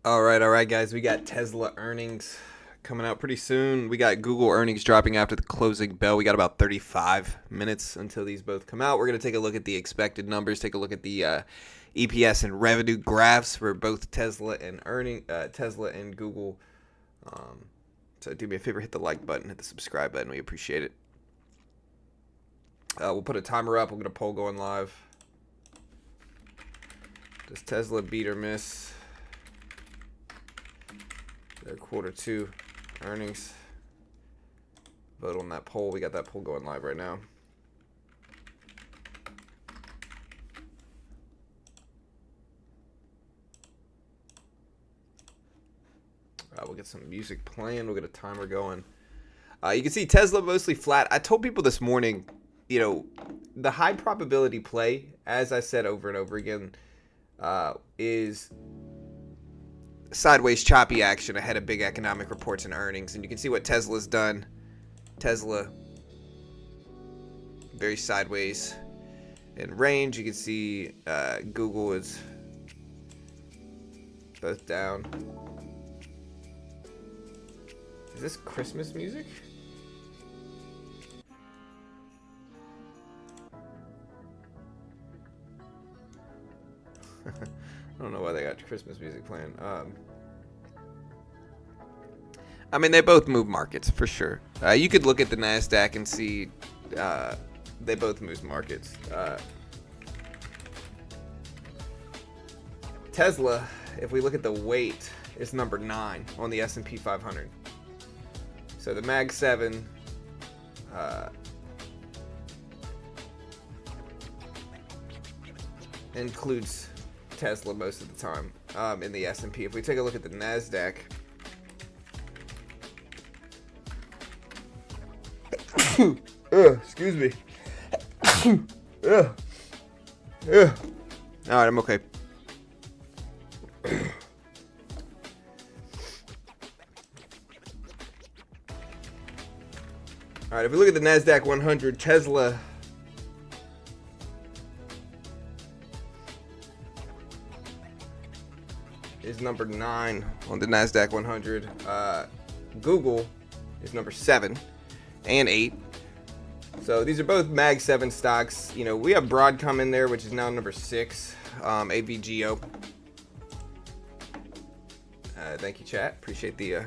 All right, guys. We got Tesla earnings coming out pretty soon. We got Google earnings dropping after the closing bell. We got about 35 minutes until these both come out. We're going to take a look at the expected numbers, take a look at the EPS and revenue graphs for both Tesla and Tesla and Google. So do me a favor, hit the like button, hit the subscribe button. We appreciate it. We'll put a timer up. We'll get a poll going live. Does Tesla beat or miss their Q2 earnings? Vote on that poll. We got that poll going live right now. We'll get some music playing. We'll get a timer going. You can see Tesla mostly flat. I told people this morning, the high probability play, as I said over and over again, is sideways choppy action ahead of big economic reports and earnings. And you can see what Tesla's done. Tesla, very sideways in range. You can see Google is both down. Is this Christmas music? I don't know why they got Christmas music playing. I mean, they both move markets for sure. You could look at the NASDAQ and see they both move markets. Tesla, if we look at the weight, is number 9 on the S&P 500. So the Mag 7 includes Tesla most of the time in the S&P. If we take a look at the NASDAQ, excuse me. All right, I'm okay. All right, if we look at the NASDAQ 100, Tesla is number 9 on the NASDAQ 100. Google is number 7 and 8. So these are both Mag 7 stocks. We have Broadcom in there, which is now number 6. AVGO. Thank you, chat. Appreciate the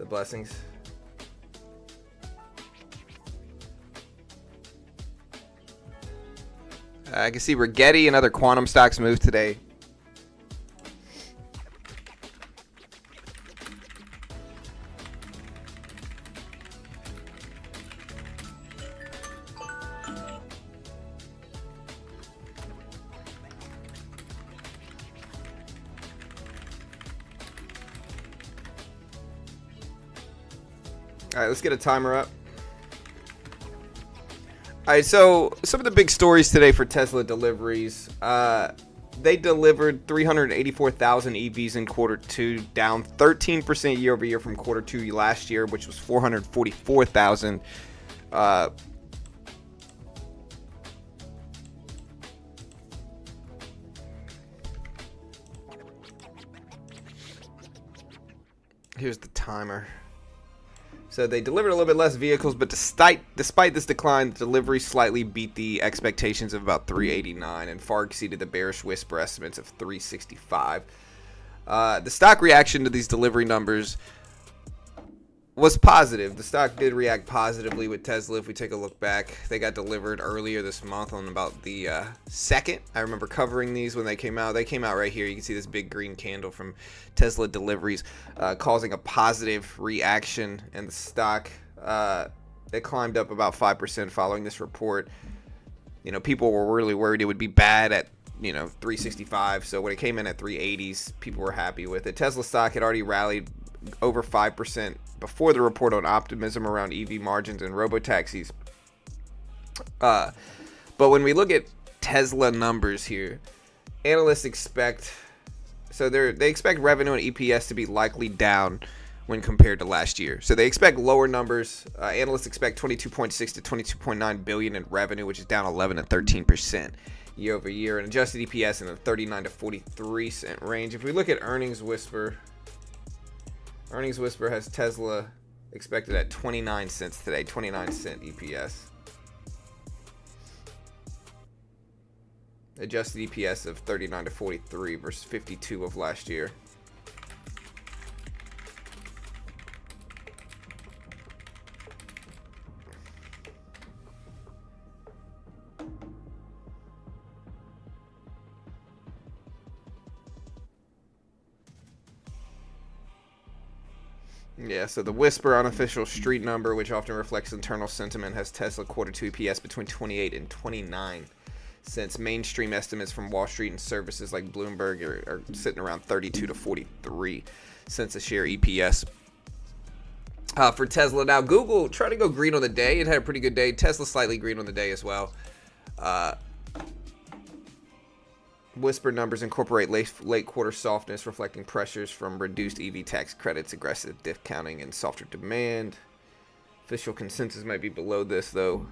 blessings. I can see Rigetti and other quantum stocks move today. All right, let's get a timer up. All right, so some of the big stories today for Tesla deliveries. They delivered 384,000 EVs in Q2, down 13% year over year from Q2 last year, which was 444,000. Here's the timer. So they delivered a little bit less vehicles, but despite this decline, the delivery slightly beat the expectations of about 389 and far exceeded the bearish whisper estimates of 365. The stock reaction to these delivery numbers was positive. The stock did react positively with Tesla. If we take a look back, they got delivered earlier this month on about the 2nd. I remember covering these when they came out. They came out right here. You can see this big green candle from Tesla deliveries causing a positive reaction, and the stock it climbed up about 5% following this report. People were really worried it would be bad at 365. So when it came in at 380s, people were happy with it. Tesla stock had already rallied over 5% before the report on optimism around EV margins and robotaxis. But when we look at Tesla numbers here, analysts expect they expect revenue and EPS to be likely down when compared to last year. So they expect lower numbers. Analysts expect 22.6 to 22.9 billion in revenue, which is down 11 to 13%. year over year, and adjusted EPS in the 39 to 43 cent range. If we look at Earnings Whisper has Tesla expected at 29 cents today, 29-cent EPS. Adjusted EPS of 39 to 43 versus 52 of last year. Yeah, so the Whisper unofficial street number, which often reflects internal sentiment, has Tesla Q2 EPS between 28 and 29 cents. Mainstream estimates from Wall Street and services like Bloomberg are sitting around 32 to 43 cents a share EPS for Tesla. Now, Google tried to go green on the day. It had a pretty good day. Tesla slightly green on the day as well. Whisper numbers incorporate late quarter softness, reflecting pressures from reduced EV tax credits, aggressive discounting, and softer demand. Official consensus might be below this, though.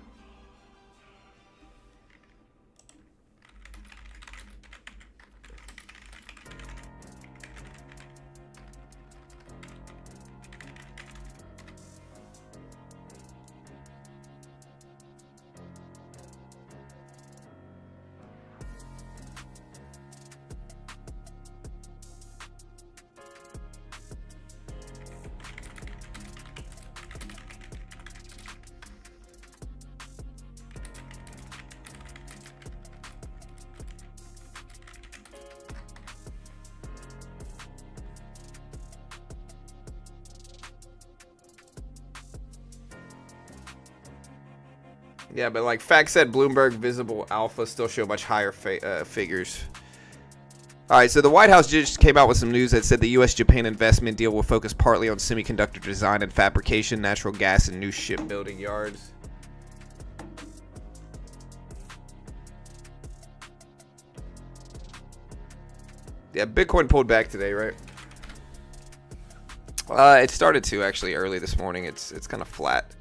Yeah, but like FactSet, Bloomberg, Visible, Alpha still show much higher figures. All right, so the White House just came out with some news that said the U.S.-Japan investment deal will focus partly on semiconductor design and fabrication, natural gas, and new shipbuilding yards. Yeah, Bitcoin pulled back today, right? It started to actually early this morning. It's kind of flat.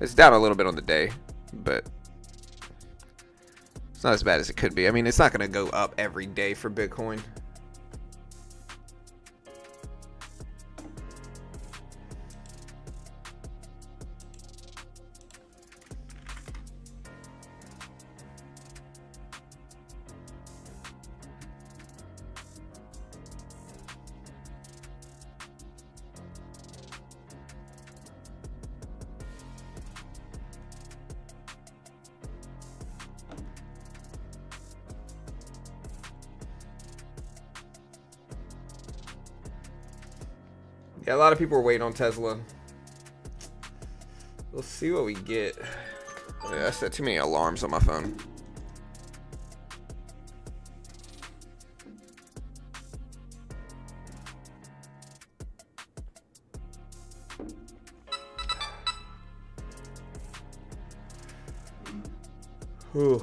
It's down a little bit on the day, but it's not as bad as it could be. I mean, it's not going to go up every day for Bitcoin. Yeah, a lot of people are waiting on Tesla. We'll see what we get. Yeah, I set too many alarms on my phone. Whew.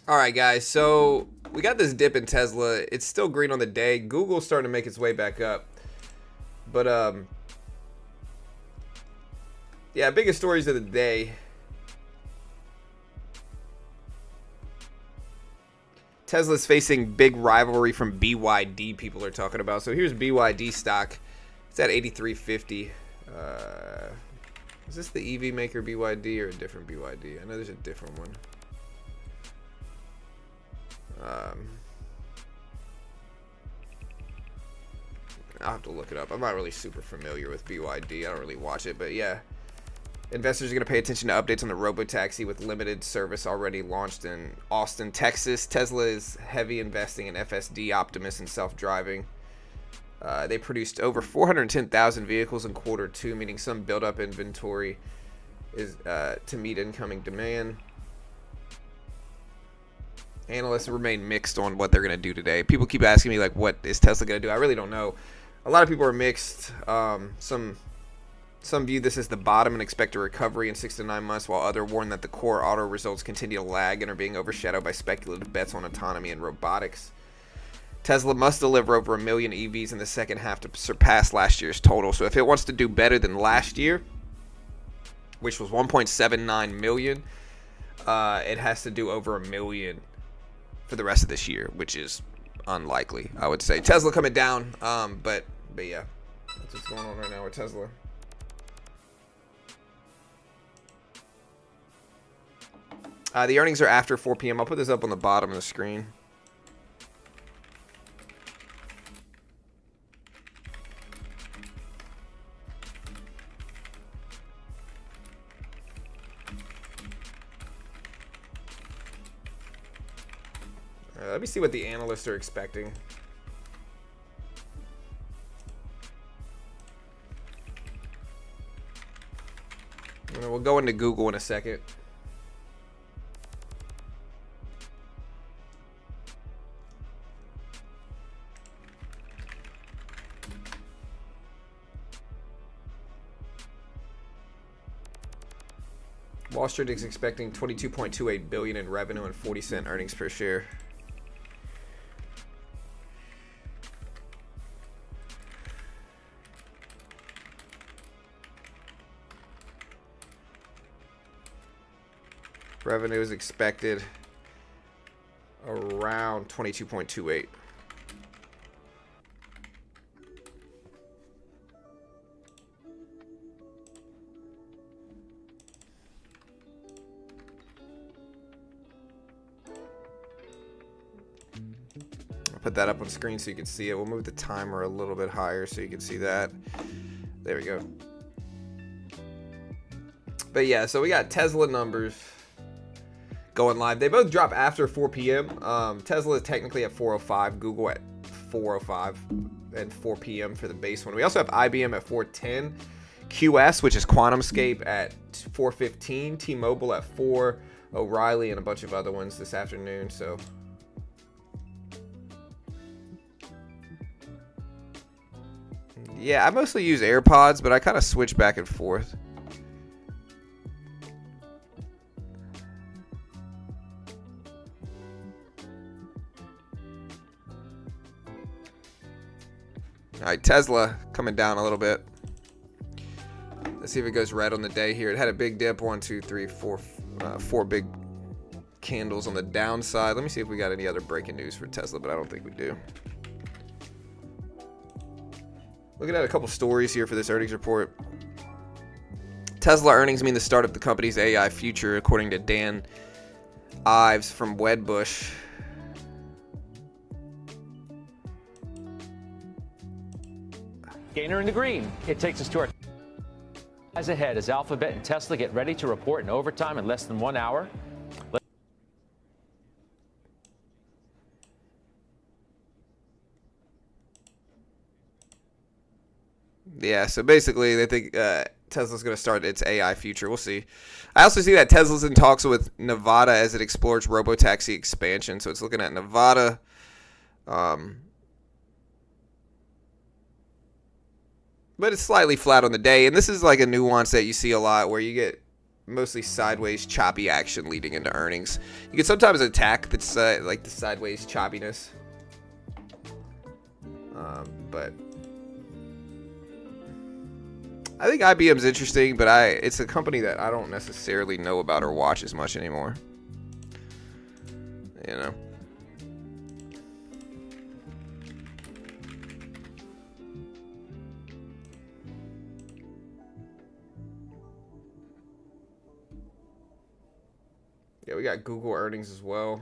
All right, guys, so we got this dip in Tesla. It's still green on the day. Google's starting to make its way back up. But, yeah, biggest stories of the day. Tesla's facing big rivalry from BYD, people are talking about. So here's BYD stock. It's at 83.50. Is this the EV maker BYD or a different BYD? I know there's a different one. I'll have to look it up. I'm not really super familiar with BYD. I don't really watch it, but yeah. Investors are going to pay attention to updates on the robotaxi with limited service already launched in Austin, Texas. Tesla is heavy investing in FSD, Optimus, and self-driving. They produced over 410,000 vehicles in Q2, meaning some built-up inventory is to meet incoming demand. Analysts remain mixed on what they're going to do today. People keep asking me, like, what is Tesla going to do? I really don't know. A lot of people are mixed. Some view this as the bottom and expect a recovery in 6 to 9 months, while others warn that the core auto results continue to lag and are being overshadowed by speculative bets on autonomy and robotics. Tesla must deliver over 1 million EVs in the second half to surpass last year's total. So if it wants to do better than last year, which was 1.79 million, it has to do over 1 million for the rest of this year, which is unlikely, I would say. Tesla coming down, but yeah, that's what's going on right now with Tesla. The earnings are after 4 p.m. I'll put this up on the bottom of the screen. Let me see what the analysts are expecting. We'll go into Google in a second. Wall Street is expecting 22.28 billion in revenue and 40-cent earnings per share. Revenue is expected around 22.28. I'll put that up on the screen so you can see it. We'll move the timer a little bit higher so you can see that. There we go. But yeah, so we got Tesla numbers going live. They both drop after 4 p.m. Tesla is technically at 4:05, Google at 4:05, and 4 p.m. for the base one. We also have IBM at 4:10, QS, which is QuantumScape, at 4:15, T-Mobile at 4, O'Reilly, and a bunch of other ones this afternoon. So yeah, I mostly use AirPods, but I kind of switch back and forth. All right, Tesla coming down a little bit. Let's see if it goes red on the day here. It had a big dip, 1, 2, 3, 4, 4 big candles on the downside. Let me see if we got any other breaking news for Tesla, but I don't think we do. Looking at a couple stories here for this earnings report. Tesla earnings mean the start of the company's AI future, according to Dan Ives from Wedbush. Gainer in the green. It takes us to our eyes ahead as Alphabet and Tesla get ready to report in overtime in less than 1 hour. Yeah, so basically they think Tesla's going to start its AI future. We'll see. I also see that Tesla's in talks with Nevada as it explores robotaxi expansion. So it's looking at Nevada. But it's slightly flat on the day. And this is like a nuance that you see a lot where you get mostly sideways choppy action leading into earnings. You can sometimes attack that's like the sideways choppiness. But I think IBM's interesting, but it's a company that I don't necessarily know about or watch as much anymore. You know. Yeah, we got Google earnings as well.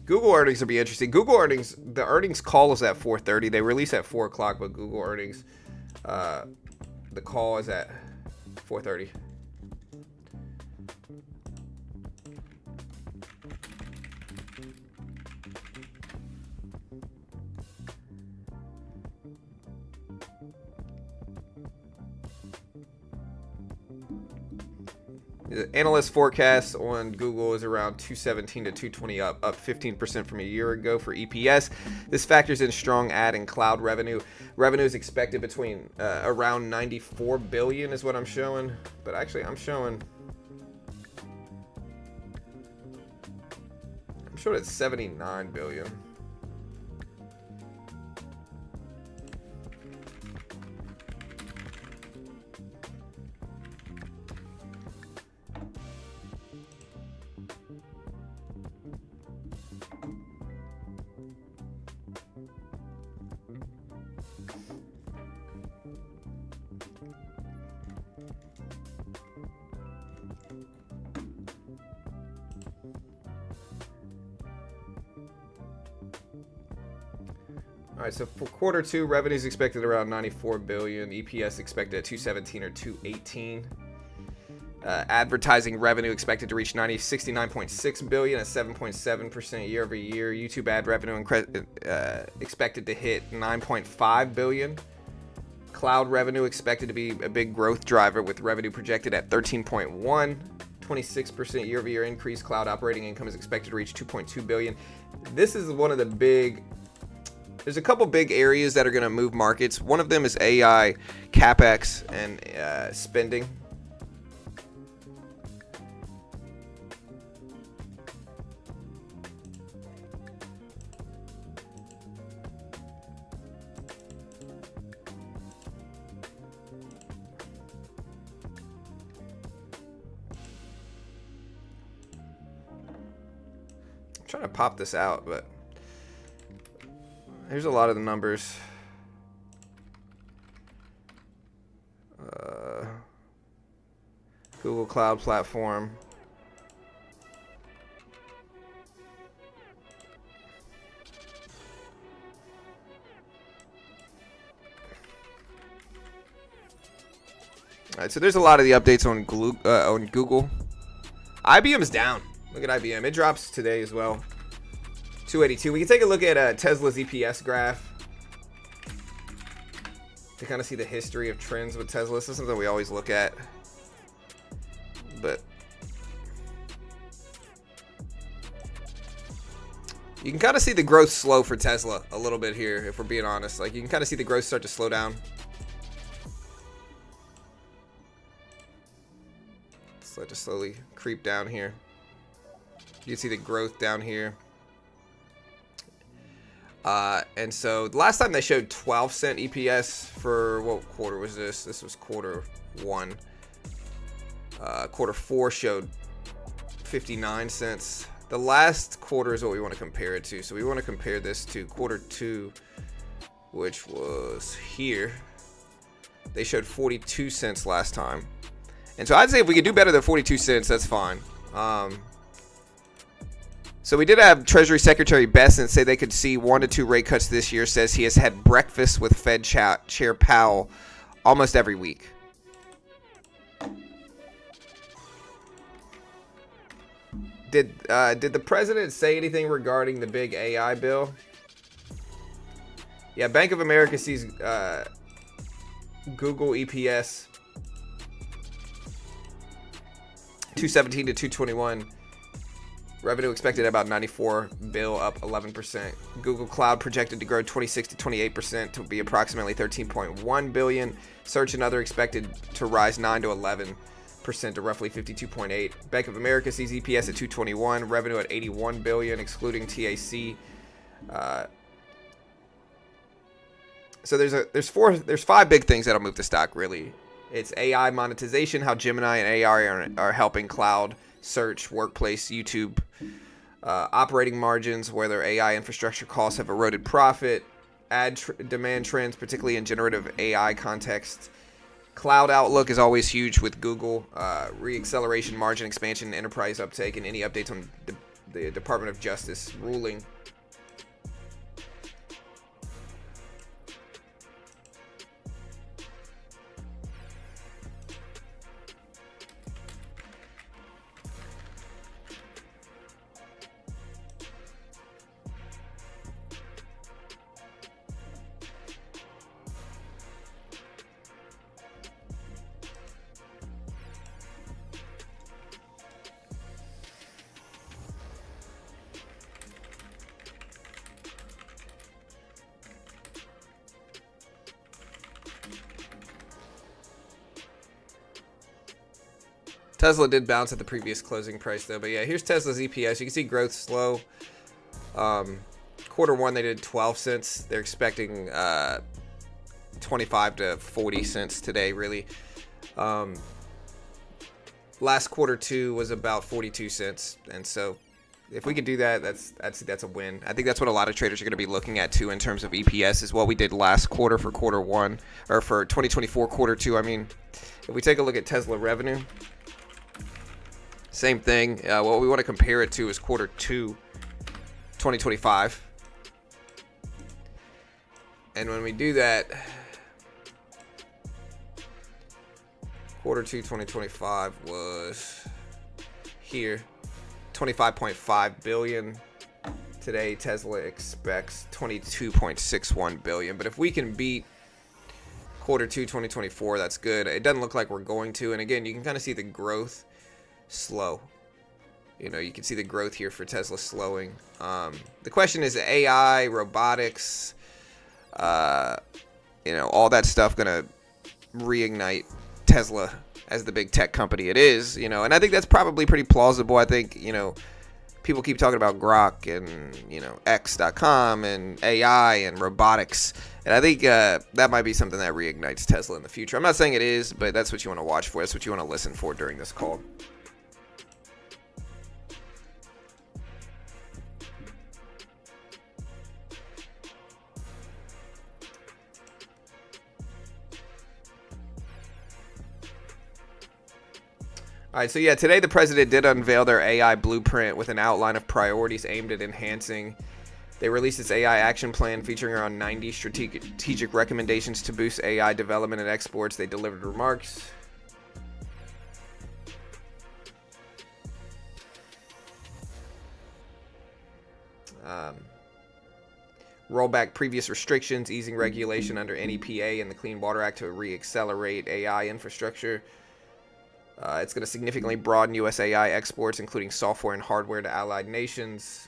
Google earnings will be interesting. Google earnings, the earnings call is at 4:30. They release at 4 o'clock, but Google earnings, the call is at 4:30. The analyst forecast on Google is around 217 to 220, up 15% from a year ago for EPS. This factors in strong ad and cloud revenue. Revenue is expected between around 94 billion is what I'm showing, but actually I'm showing it's 79 billion. All right, so for quarter two, revenue is expected around 94 billion. EPS expected at 217 or 218. Advertising revenue expected to reach 69.6 billion, at 7.7% year over year. YouTube ad revenue expected to hit 9.5 billion. Cloud revenue expected to be a big growth driver, with revenue projected at 13.1, 26% year over year increase. Cloud operating income is expected to reach 2.2 billion. This is one of the big. There's a couple big areas that are going to move markets. One of them is AI, CapEx, and spending. I'm trying to pop this out, but here's a lot of the numbers. Google Cloud Platform. All right, so there's a lot of the updates on Google. IBM's down. Look at IBM. It drops today as well. 282. We can take a look at Tesla's EPS graph to kind of see the history of trends with Tesla. This is something we always look at, but you can kind of see the growth slow for Tesla a little bit here, if we're being honest. Like, you can kind of see the growth start to slow down. So just slowly creep down here. You can see the growth down here. And so the last time they showed 12-cent EPS for, what quarter was this? This was quarter one. Quarter four showed 59 cents. The last quarter is what we want to compare it to. So we want to compare this to quarter two, which was here. They showed 42 cents last time. And so I'd say if we could do better than 42 cents, that's fine. So we did have Treasury Secretary Bessent say they could see 1 to 2 rate cuts this year. Says he has had breakfast with Fed Chair Powell almost every week. Did the president say anything regarding the big AI bill? Yeah, Bank of America sees Google EPS 217 to 221. Revenue expected at about 94 bill, up 11%. Google Cloud projected to grow 26 to 28% to be approximately 13.1 billion. Search and other expected to rise 9 to 11% to roughly 52.8. Bank of America sees EPS at 221, revenue at 81 billion, excluding TAC. So there's 5 big things that'll move the stock really. It's AI monetization, how Gemini and AI are helping cloud, search, workplace, YouTube, operating margins, whether AI infrastructure costs have eroded profit, ad demand trends, particularly in generative AI context. Cloud outlook is always huge with Google. Reacceleration, margin expansion, enterprise uptake, and any updates on the Department of Justice ruling. Tesla did bounce at the previous closing price though, but yeah, here's Tesla's EPS. You can see growth slow. Quarter one they did 12 cents. They're expecting 25 to 40 cents today, really. Last quarter two was about 42 cents, and so if we could do that, that's a win. I think that's what a lot of traders are going to be looking at too in terms of EPS, is what we did last quarter for quarter one, or for 2024 quarter two. I mean, if we take a look at Tesla revenue, same thing. What we want to compare it to is quarter two 2025, and when we do that, quarter two 2025 was here, 25.5 billion. Today Tesla expects 22.61 billion. But if we can beat quarter two 2024, that's good. It doesn't look like we're going to, and again, you can kind of see the growth slow. You know, you can see the growth here for Tesla slowing. The question is, AI, robotics, you know, all that stuff gonna reignite Tesla as the big tech company it is, you know, and I think that's probably pretty plausible. I think, you know, people keep talking about Grok and, you know, X.com and AI and robotics, and I think that might be something that reignites Tesla in the future. I'm not saying it is, but that's what you want to watch for. That's what you want to listen for during this call. All right, so yeah, today the president did unveil their AI blueprint with an outline of priorities aimed at enhancing. They released its AI action plan featuring around 90 strategic recommendations to boost AI development and exports. They delivered remarks. Roll back previous restrictions, easing regulation under NEPA and the Clean Water Act to re-accelerate AI infrastructure. It's going to significantly broaden U.S. AI exports, including software and hardware, to allied nations.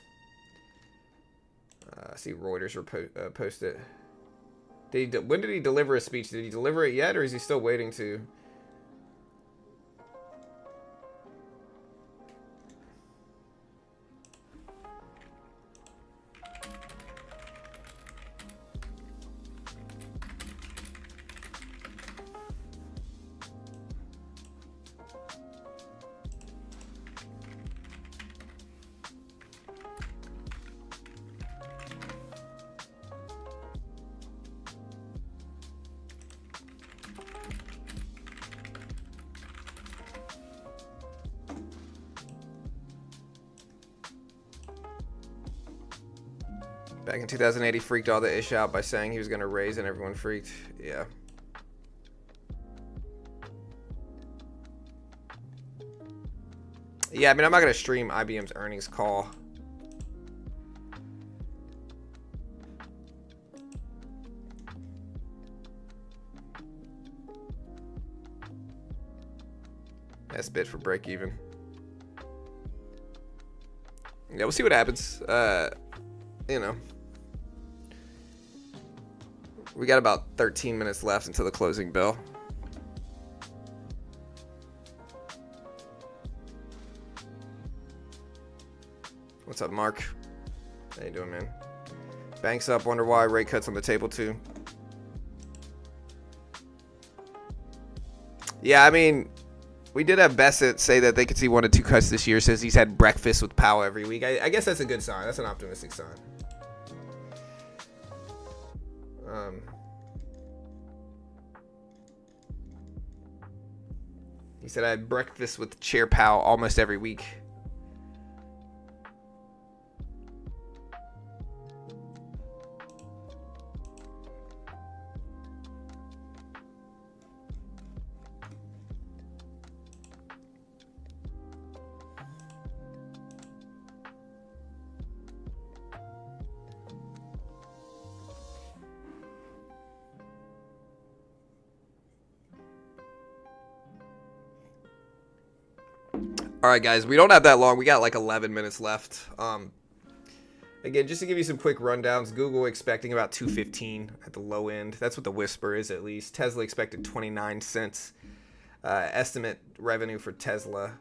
I see Reuters posted. When did he deliver a speech? Did he deliver it yet, or is he still waiting to? Back in 2008, he freaked all the ish out by saying he was going to raise, and everyone freaked. Yeah. Yeah, I mean, I'm not going to stream IBM's earnings call. That's bid for break even. Yeah, we'll see what happens. You know. We got about 13 minutes left until the closing bell. What's up, Mark? How you doing, man? Banks up, wonder why. Rate cuts on the table, too. Yeah, I mean, we did have Bassett say that they could see 1 to 2 cuts this year. Says he's had breakfast with Powell every week. I guess that's a good sign. That's an optimistic sign. He said I had breakfast with Chair Powell almost every week. All right, guys, we don't have that long. We got like 11 minutes left. Again, just to give you some quick rundowns, Google expecting about 215 at the low end. That's what the whisper is, at least. Tesla expected 29 cents. Estimate revenue for Tesla,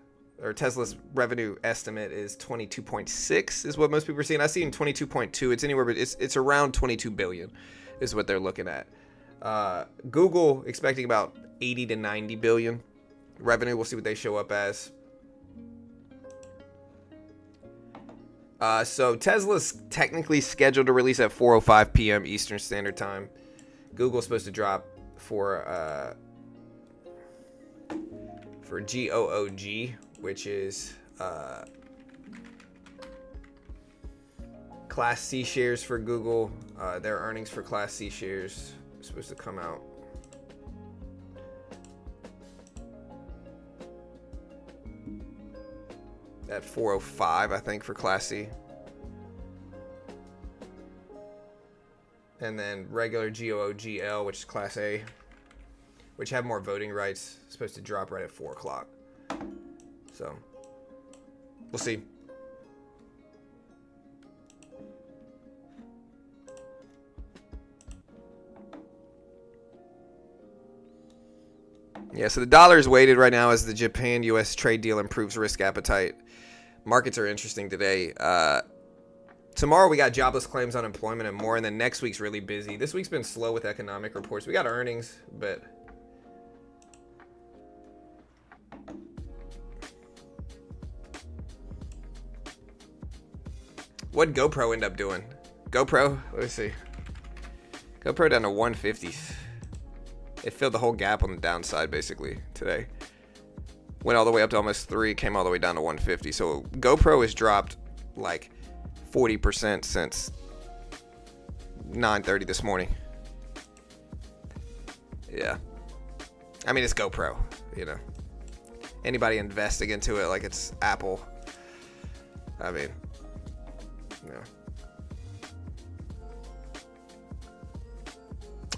or Tesla's revenue estimate is 22.6 is what most people are seeing. I see in 22.2. It's anywhere, but it's around 22 billion is what they're looking at. Google expecting about 80 to 90 billion revenue. We'll see what they show up as. So Tesla's technically scheduled to release at 4:05 p.m. Eastern Standard Time. Google's supposed to drop for GOOG, which is Class C shares for Google. Their earnings for Class C shares are supposed to come out. At 4:05, I think, for Class C. And then regular GOOGL, which is Class A, which have more voting rights, supposed to drop right at 4 o'clock. So, we'll see. Yeah, so the dollar is weighted right now as the Japan-US trade deal improves risk appetite. Markets are interesting today. Tomorrow we got jobless claims, unemployment, and more, and then next week's really busy. This week's been slow with economic reports. We got earnings, but what'd GoPro end up doing? GoPro, let's see. GoPro down to 150. It filled the whole gap on the downside basically today. Went all the way up to almost 3, came all the way down to 150. So GoPro has dropped like 40% since 9:30 this morning. Yeah. I mean, it's GoPro, you know. Anybody investing into it like it's Apple. I mean, yeah.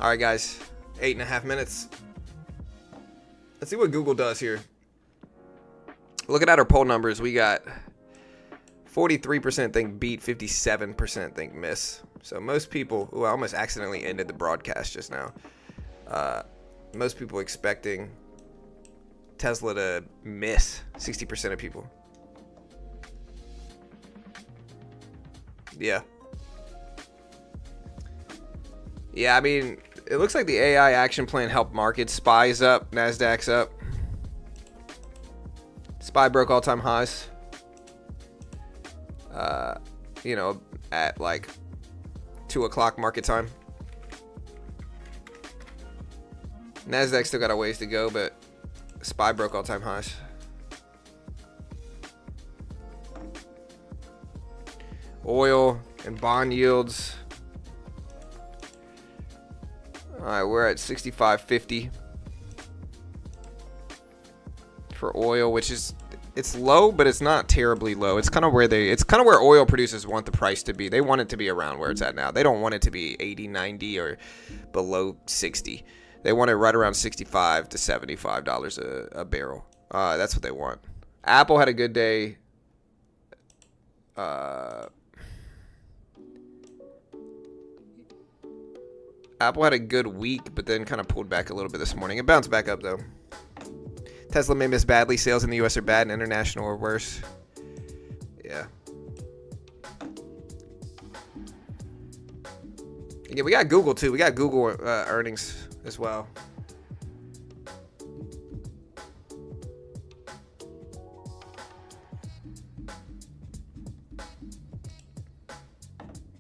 All right, guys. 8.5 minutes. Let's see what Google does here. Looking at our poll numbers, we got 43% think beat, 57% think miss. So most people, I almost accidentally ended the broadcast just now. Most people expecting Tesla to miss, 60% of people. Yeah. Yeah, I mean, it looks like the AI action plan helped markets. SPY's up, NASDAQ's up. SPY broke all-time highs. You know, at like 2 o'clock market time. NASDAQ still got a ways to go, but SPY broke all-time highs. Oil and bond yields. All right, we're at 65.50 for oil, which is, it's low, but it's not terribly low. It's kind of where oil producers want the price to be. They want it to be around where it's at now. They don't want it to be 80, 90 or below 60. They want it right around $65 to $75 a barrel. That's what they want. Apple had a good day. Apple had a good week, but then kind of pulled back a little bit this morning. It bounced back up, though. Tesla may miss badly. Sales in the U.S. are bad and international are worse. Yeah. Yeah, we got Google, too. We got Google earnings as well.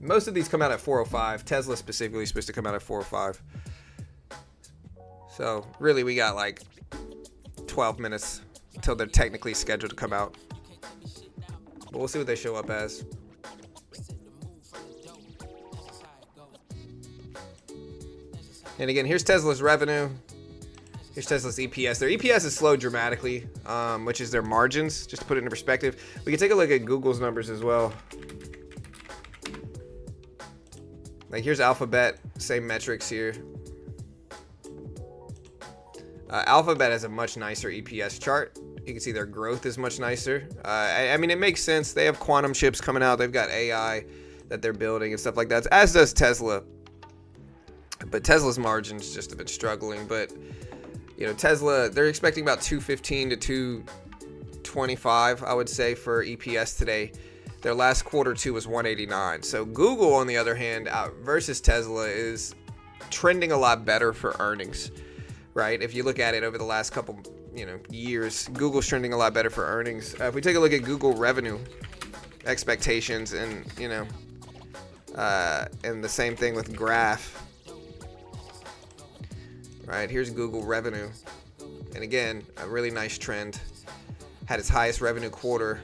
Most of these come out at 4:05. Tesla specifically is supposed to come out at 4:05. So really, we got like 12 minutes until they're technically scheduled to come out. But we'll see what they show up as. And again, here's Tesla's revenue. Here's Tesla's EPS. Their EPS has slowed dramatically, which is their margins. Just to put it into perspective, we can take a look at Google's numbers as well. Like here's Alphabet, same metrics here. Alphabet has a much nicer EPS chart. You can see their growth is much nicer. I mean, it makes sense. They have quantum chips coming out. They've got AI that they're building and stuff like that, as does Tesla. But Tesla's margins just have been struggling. But You know, Tesla, they're expecting about 215 to 225, I would say, for EPS today. Their last quarter two was 189. So Google, on the other hand, versus Tesla, is trending a lot better for earnings, right? If you look at it over the last couple, years, Google's trending a lot better for earnings. If we take a look at Google revenue expectations, and and the same thing with graph, right? Here's Google revenue, and again, a really nice trend. Had its highest revenue quarter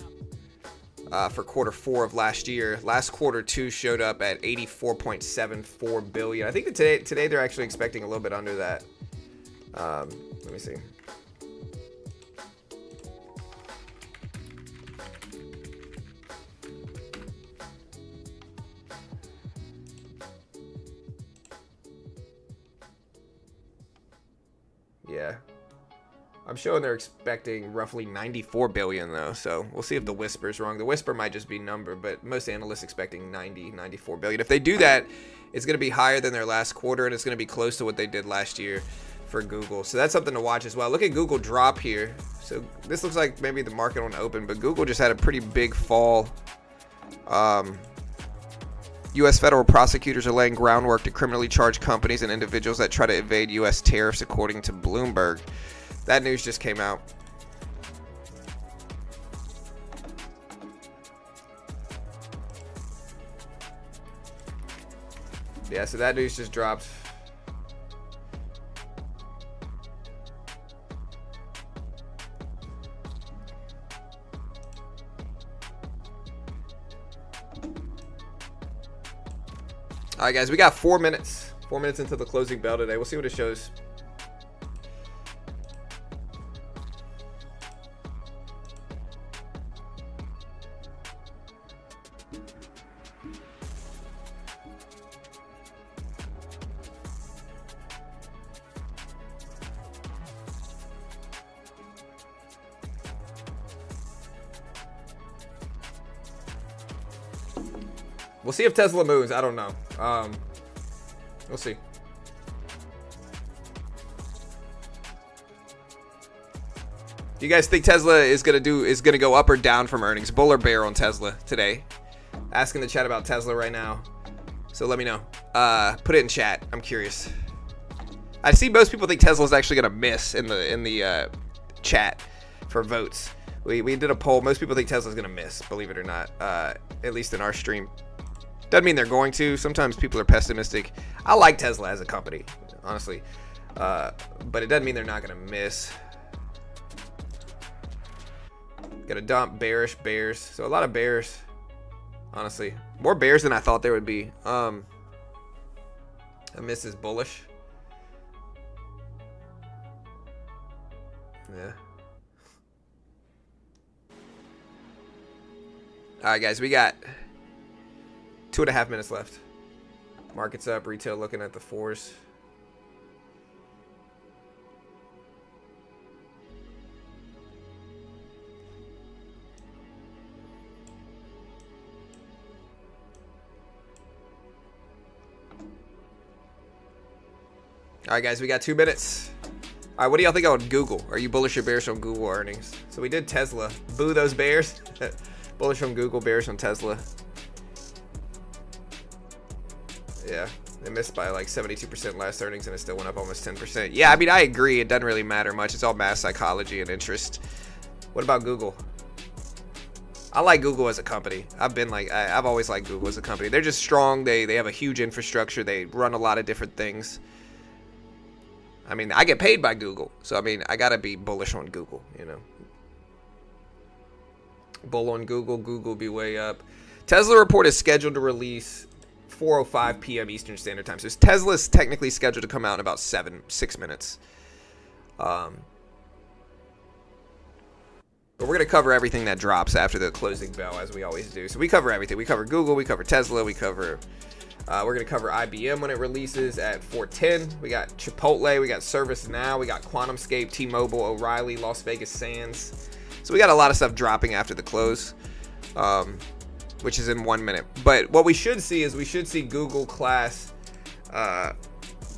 for quarter 4 of last year. Last quarter 2 showed up at 84.74 billion. I think that today they're actually expecting a little bit under that. Let me see. Yeah. I'm showing they're expecting roughly 94 billion though, so we'll see if the whisper's wrong. The whisper might just be number, but most analysts expecting 94 billion. If they do that, it's going to be higher than their last quarter, and it's going to be close to what they did last year for Google. So that's something to watch as well. Look at Google drop here. So this looks like maybe the market won't open, but Google just had a pretty big fall. U.S. federal prosecutors are laying groundwork to criminally charge companies and individuals that try to evade U.S. tariffs, according to Bloomberg. That news just came out. Yeah, so that news just dropped. All right, guys, we got 4 minutes. 4 minutes into the closing bell today. We'll see what it shows. We'll see if Tesla moves. I don't know. We'll see. Do you guys think Tesla is gonna go up or down from earnings? Bull or bear on Tesla today? Asking the chat about Tesla right now. So let me know. Put it in chat. I'm curious. I see most people think Tesla's actually gonna miss in the chat for votes. We did a poll. Most people think Tesla's gonna miss, believe it or not. At least in our stream. Doesn't mean they're going to. Sometimes people are pessimistic. I like Tesla as a company, honestly. But it doesn't mean they're not going to miss. Got a dump, bearish, bears. So a lot of bears, honestly. More bears than I thought there would be. A miss is bullish. Yeah. All right, guys, we got 2.5 minutes left. Market's up, retail looking at the 4s. All right, guys, we got 2 minutes. All right, what do y'all think on Google? Are you bullish or bearish on Google earnings? So we did Tesla. Boo those bears. Bullish on Google, bearish on Tesla. Yeah, they missed by like 72% last earnings, and it still went up almost 10%. Yeah, I mean, I agree. It doesn't really matter much. It's all mass psychology and interest. What about Google? I like Google as a company. I've always liked Google as a company. They're just strong. They have a huge infrastructure. They run a lot of different things. I mean, I get paid by Google, so I mean, I gotta be bullish on Google, Bull on Google. Google be way up. Tesla report is scheduled to release 4:05 p.m. Eastern Standard Time. So Tesla is technically scheduled to come out in about 6 minutes. But we're going to cover everything that drops after the closing bell, as we always do. So we cover everything. We cover Google. We cover Tesla. We're going to cover IBM when it releases at 4:10. We got Chipotle. We got ServiceNow. We got QuantumScape, T-Mobile, O'Reilly, Las Vegas Sands. So we got a lot of stuff dropping after the close. Which is in 1 minute. But what we should see is Google class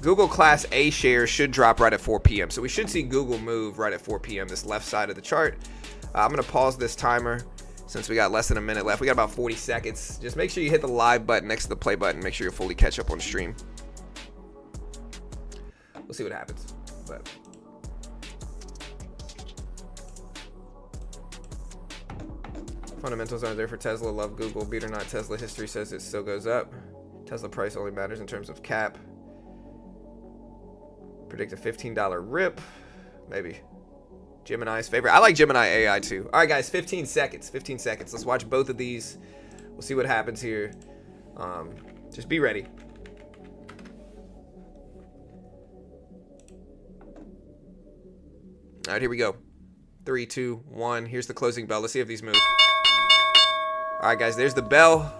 Google Class A shares should drop right at 4 p.m. So we should see Google move right at 4 p.m. this left side of the chart. I'm going to pause this timer since we got less than a minute left. We got about 40 seconds. Just make sure you hit the live button next to the play button. Make sure you fully catch up on the stream. We'll see what happens. But fundamentals aren't there for Tesla. Love Google. Beat or not, Tesla history says it still goes up. Tesla price only matters in terms of cap. Predict a $15 rip. Maybe. Gemini's favorite. I like Gemini AI too. All right, guys, 15 seconds. 15 seconds. Let's watch both of these. We'll see what happens here. Just be ready. All right, here we go. 3, 2, 1. Here's the closing bell. Let's see if these move. All right, guys, there's the bell.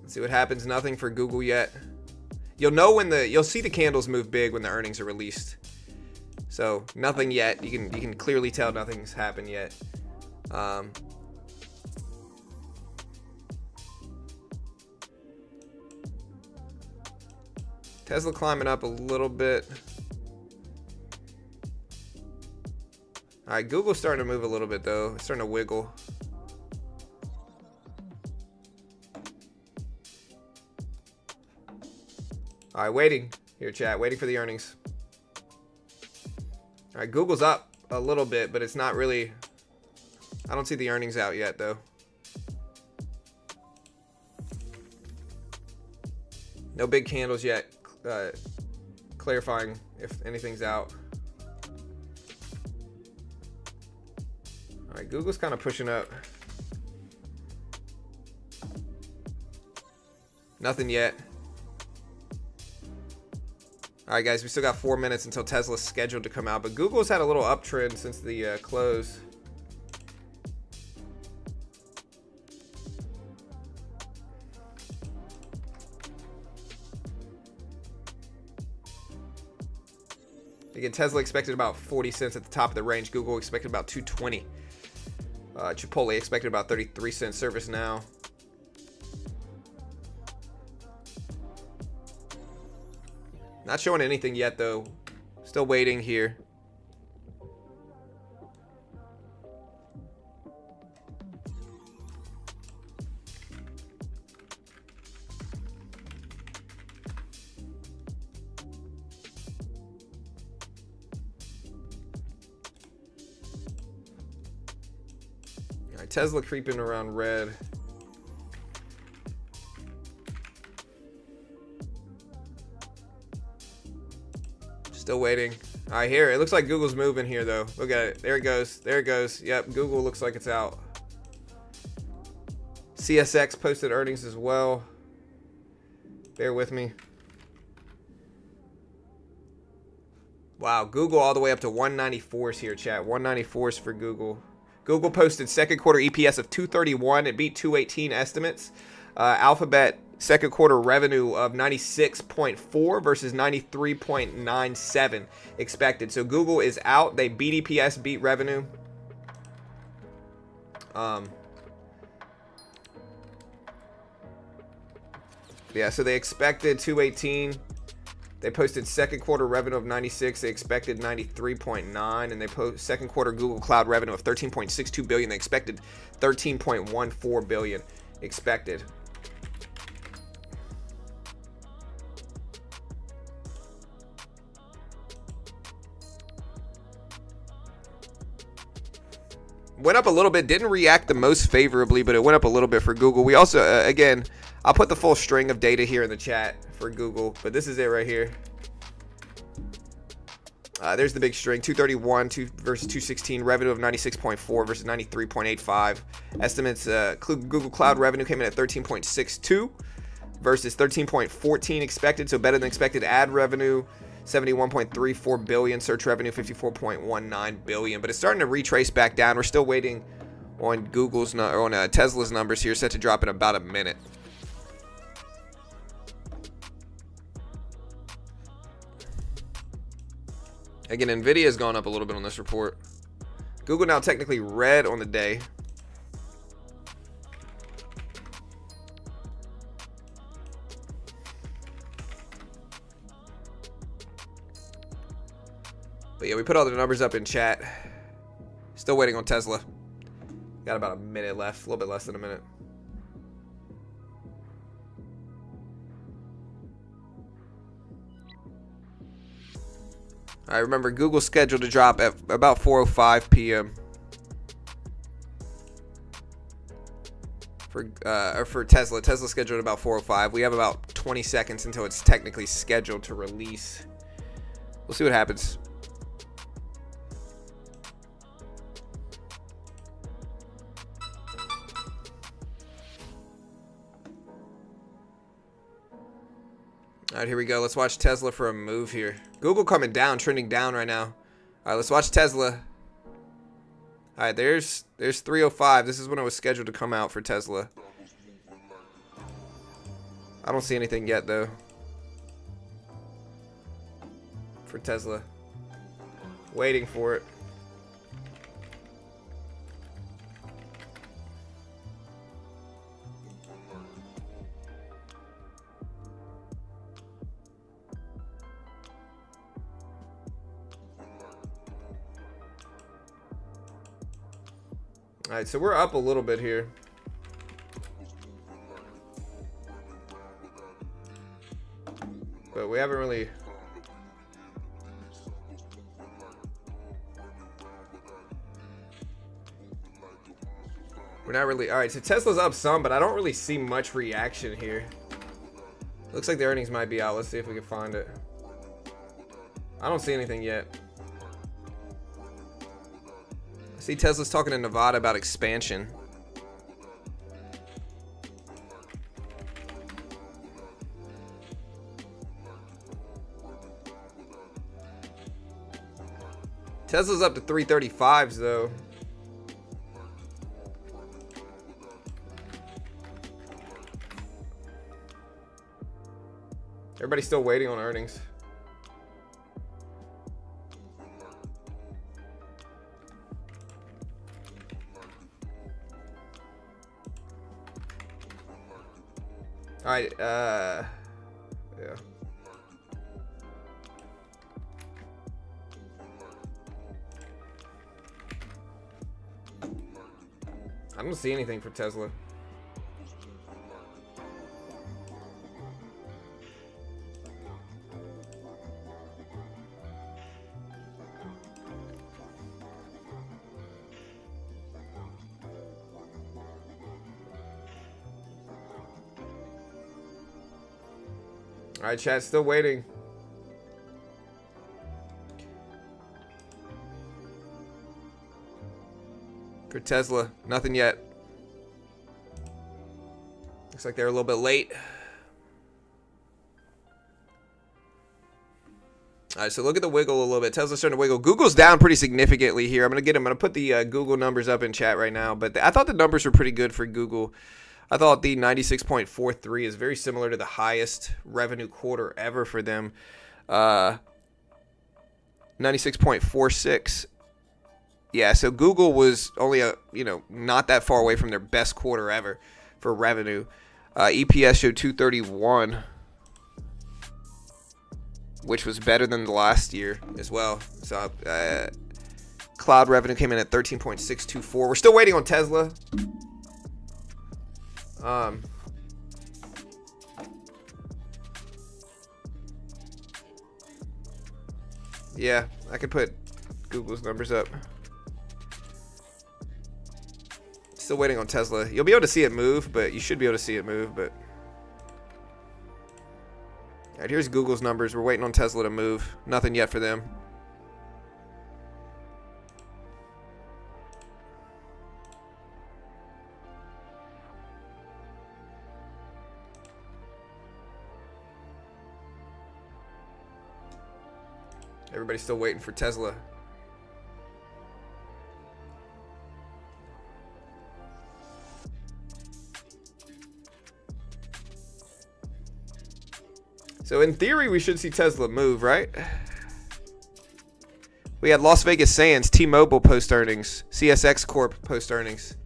Let's see what happens. Nothing for Google yet. You'll know when you'll see the candles move big when the earnings are released. So nothing yet. You can clearly tell nothing's happened yet. Tesla climbing up a little bit. All right, Google's starting to move a little bit though. It's starting to wiggle. All right, waiting here, chat. Waiting for the earnings. All right, Google's up a little bit, but it's not really. I don't see the earnings out yet, though. No big candles yet, clarifying if anything's out. All right, Google's kind of pushing up. Nothing yet. All right, guys, we still got 4 minutes until Tesla's scheduled to come out, but Google's had a little uptrend since the close. Again, Tesla expected about 40 cents at the top of the range. Google expected about 220. Chipotle expected about 33 cents. ServiceNow. Not showing anything yet, though. Still waiting here. All right, Tesla creeping around red. Still waiting. All right, here. It looks like Google's moving here, though. Look at it. There it goes. There it goes. Yep, Google looks like it's out. CSX posted earnings as well. Bear with me. Wow, Google all the way up to 194s here, chat. 194s for Google. Google posted second quarter EPS of 231. It beat 218 estimates. Alphabet second quarter revenue of 96.4 versus 93.97 expected. So Google is out. They beat EPS, beat revenue. Yeah, so they expected 218. They posted second quarter revenue of 96. They expected 93.9, and they post second quarter Google Cloud revenue of 13.62 billion. They expected 13.14 billion expected. Went up a little bit, didn't react the most favorably, but it went up a little bit for Google. We also, again, I'll put the full string of data here in the chat for Google, but this is it right here. There's the big string, 231 versus 216, revenue of 96.4 versus 93.85. Estimates, Google Cloud revenue came in at 13.62 versus 13.14 expected, so better than expected. Ad revenue, 71.34 billion, search revenue 54.19 billion, but it's starting to retrace back down. We're still waiting on Tesla's numbers here, set to drop in about a minute. Again, Nvidia has gone up a little bit on this report. Google now technically red on the day. But yeah, we put all the numbers up in chat. Still waiting on Tesla. Got about a minute left, a little bit less than a minute. All right, remember Google's scheduled to drop at about 4:05 p.m. For Tesla. Tesla's scheduled at about 4:05. We have about 20 seconds until it's technically scheduled to release. We'll see what happens. All right, here we go. Let's watch Tesla for a move here. Google coming down, trending down right now. All right, let's watch Tesla. All right, there's 3:05. This is when it was scheduled to come out for Tesla. I don't see anything yet, though, for Tesla. Waiting for it. All right, so we're up a little bit here. But we haven't really... We're not really... All right, so Tesla's up some, but I don't really see much reaction here. Looks like the earnings might be out. Let's see if we can find it. I don't see anything yet. See, Tesla's talking to Nevada about expansion. Tesla's up to 335s though. Everybody's still waiting on earnings. All right, yeah. I don't see anything for Tesla. All right, chat, still waiting. For Tesla, nothing yet. Looks like they're a little bit late. All right, so look at the wiggle a little bit. Tesla's starting to wiggle. Google's down pretty significantly here. I'm gonna put the Google numbers up in chat right now. But I thought the numbers were pretty good for Google. I thought the 96.43 is very similar to the highest revenue quarter ever for them. 96.46. Yeah, so Google was only not that far away from their best quarter ever for revenue. EPS showed 231, which was better than the last year as well. So cloud revenue came in at 13.624. We're still waiting on Tesla. Yeah, I could put Google's numbers up. Still waiting on Tesla. You'll be able to see it move, but you should be able to see it move, but... All right, here's Google's numbers. We're waiting on Tesla to move. Nothing yet for them. Everybody's still waiting for Tesla. So in theory, we should see Tesla move, right? We had Las Vegas Sands, T-Mobile post earnings, CSX Corp post earnings.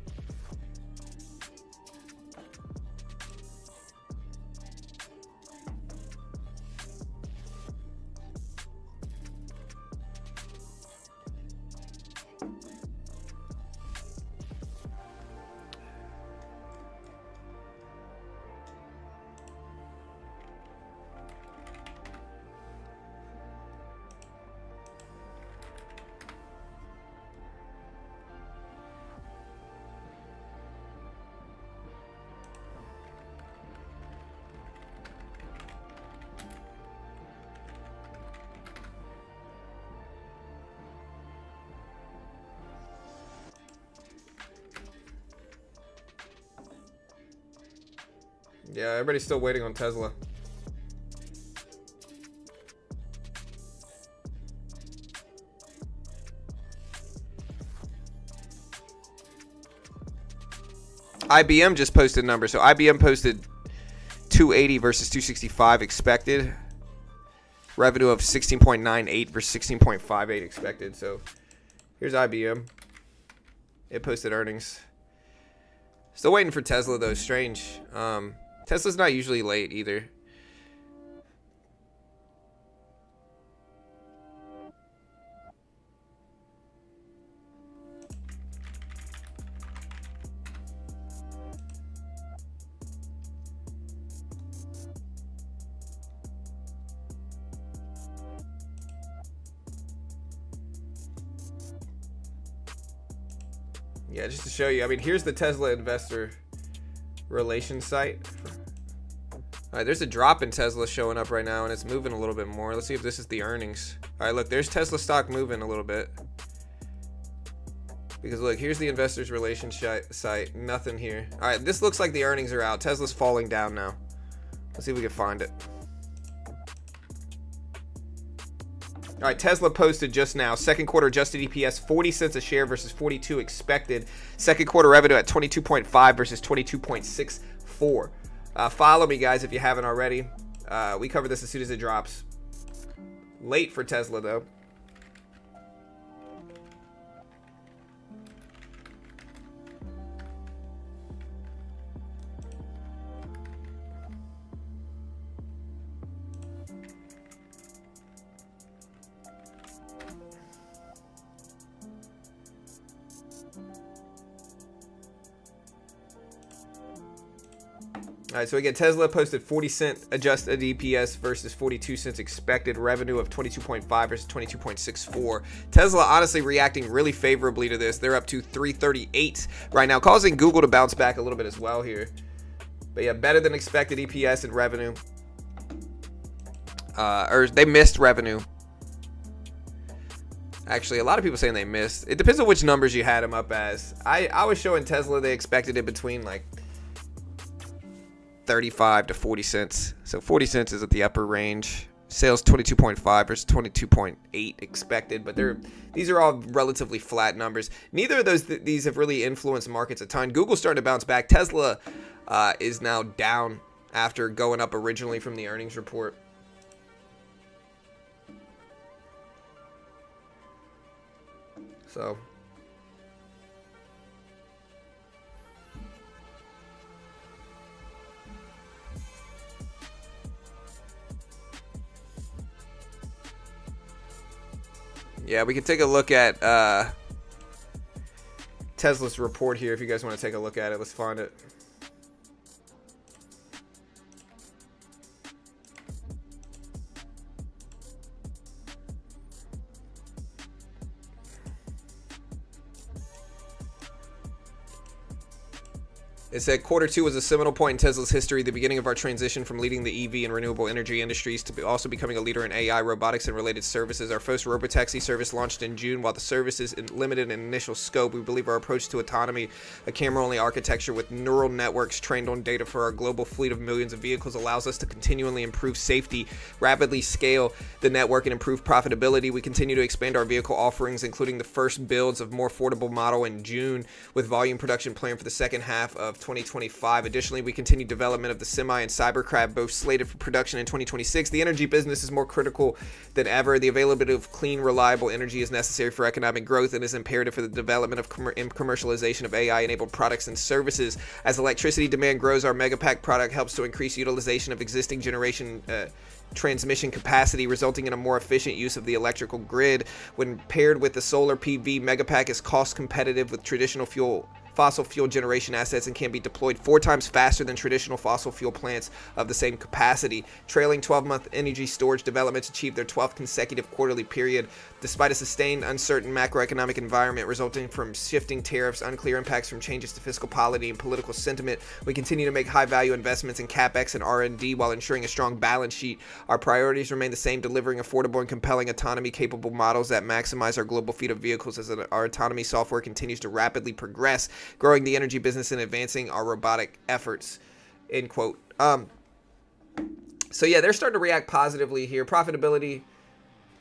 Yeah, everybody's still waiting on Tesla. IBM just posted numbers. So IBM posted 280 versus 265 expected. Revenue of 16.98 versus 16.58 expected. So here's IBM. It posted earnings. Still waiting for Tesla though. Strange. Tesla's not usually late either. Yeah, just to show you. I mean, here's the Tesla investor relations site. All right, there's a drop in Tesla showing up right now, and it's moving a little bit more. Let's see if this is the earnings. All right, look, there's Tesla stock moving a little bit. Because look, here's the investors relations site. Nothing here. All right, this looks like the earnings are out. Tesla's falling down now. Let's see if we can find it. All right, Tesla posted just now. Second quarter adjusted EPS 40 cents a share versus 42 expected. Second quarter revenue at 22.5 versus 22.64. Follow me, guys, if you haven't already. We cover this as soon as it drops. Late for Tesla, though. All right, so again, Tesla posted 40-cent adjusted EPS versus 42 cents expected. Revenue of 22.5 versus 22.64. Tesla honestly reacting really favorably to this. They're up to 338 right now, causing Google to bounce back a little bit as well here. But yeah, better than expected EPS and revenue. Or they missed revenue. Actually, a lot of people saying they missed. It depends on which numbers you had them up as. I was showing Tesla they expected it between like 35 to 40 cents. So 40 cents is at the upper range. Sales 22.5 versus 22.8 expected, but these are all relatively flat numbers. Neither of these have really influenced markets a ton. Google's starting to bounce back. Tesla is now down after going up originally from the earnings report. So yeah, we can take a look at Tesla's report here if you guys want to take a look at it. Let's find it. It said quarter two was a seminal point in Tesla's history, the beginning of our transition from leading the EV and renewable energy industries to also becoming a leader in AI, robotics, and related services. Our first robotaxi service launched in June. While the service is limited in initial scope, we believe our approach to autonomy, a camera-only architecture with neural networks trained on data for our global fleet of millions of vehicles, allows us to continually improve safety, rapidly scale the network, and improve profitability. We continue to expand our vehicle offerings, including the first builds of more affordable model in June, with volume production planned for the second half of 2025. Additionally, we continue development of the Semi and Cybercab, both slated for production in 2026. The energy business is more critical than ever. The availability of clean, reliable energy is necessary for economic growth and is imperative for the development of and commercialization of AI-enabled products and services. As electricity demand grows, our Megapack product helps to increase utilization of existing generation transmission capacity, resulting in a more efficient use of the electrical grid. When paired with the solar PV, Megapack is cost competitive with traditional fossil fuel generation assets and can be deployed 4 times faster than traditional fossil fuel plants of the same capacity. Trailing 12-month energy storage developments achieved their 12th consecutive quarterly period. Despite a sustained uncertain macroeconomic environment resulting from shifting tariffs, unclear impacts from changes to fiscal policy and political sentiment, we continue to make high-value investments in CapEx and R&D while ensuring a strong balance sheet. Our priorities remain the same, delivering affordable and compelling autonomy-capable models that maximize our global fleet of vehicles as our autonomy software continues to rapidly progress, growing the energy business and advancing our robotic efforts. end quote. So yeah, they're starting to react positively here. Profitability,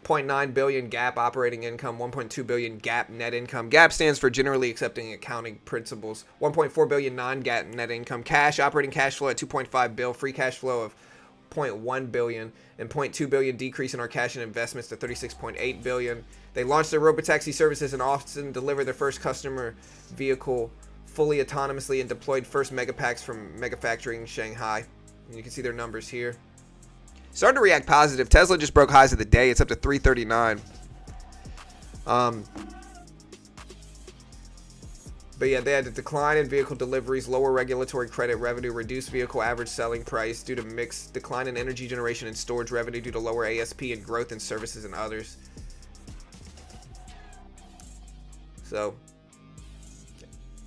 0.9 billion GAAP operating income, 1.2 billion GAAP net income. GAAP stands for generally accepting accounting principles. 1.4 billion non-GAAP net income. Cash operating cash flow at 2.5 bill. Free cash flow of 0.1 billion and 0.2 billion decrease in our cash and investments to 36.8 billion. They launched their robotaxi services in Austin, delivered their first customer vehicle fully autonomously, and deployed first megapacks from Megafactory in Shanghai. And you can see their numbers here. Starting to react positive. Tesla just broke highs of the day. It's up to 339. But yeah, they had a decline in vehicle deliveries, lower regulatory credit revenue, reduced vehicle average selling price due to mixed decline in energy generation and storage revenue due to lower ASP, and growth in services and others. So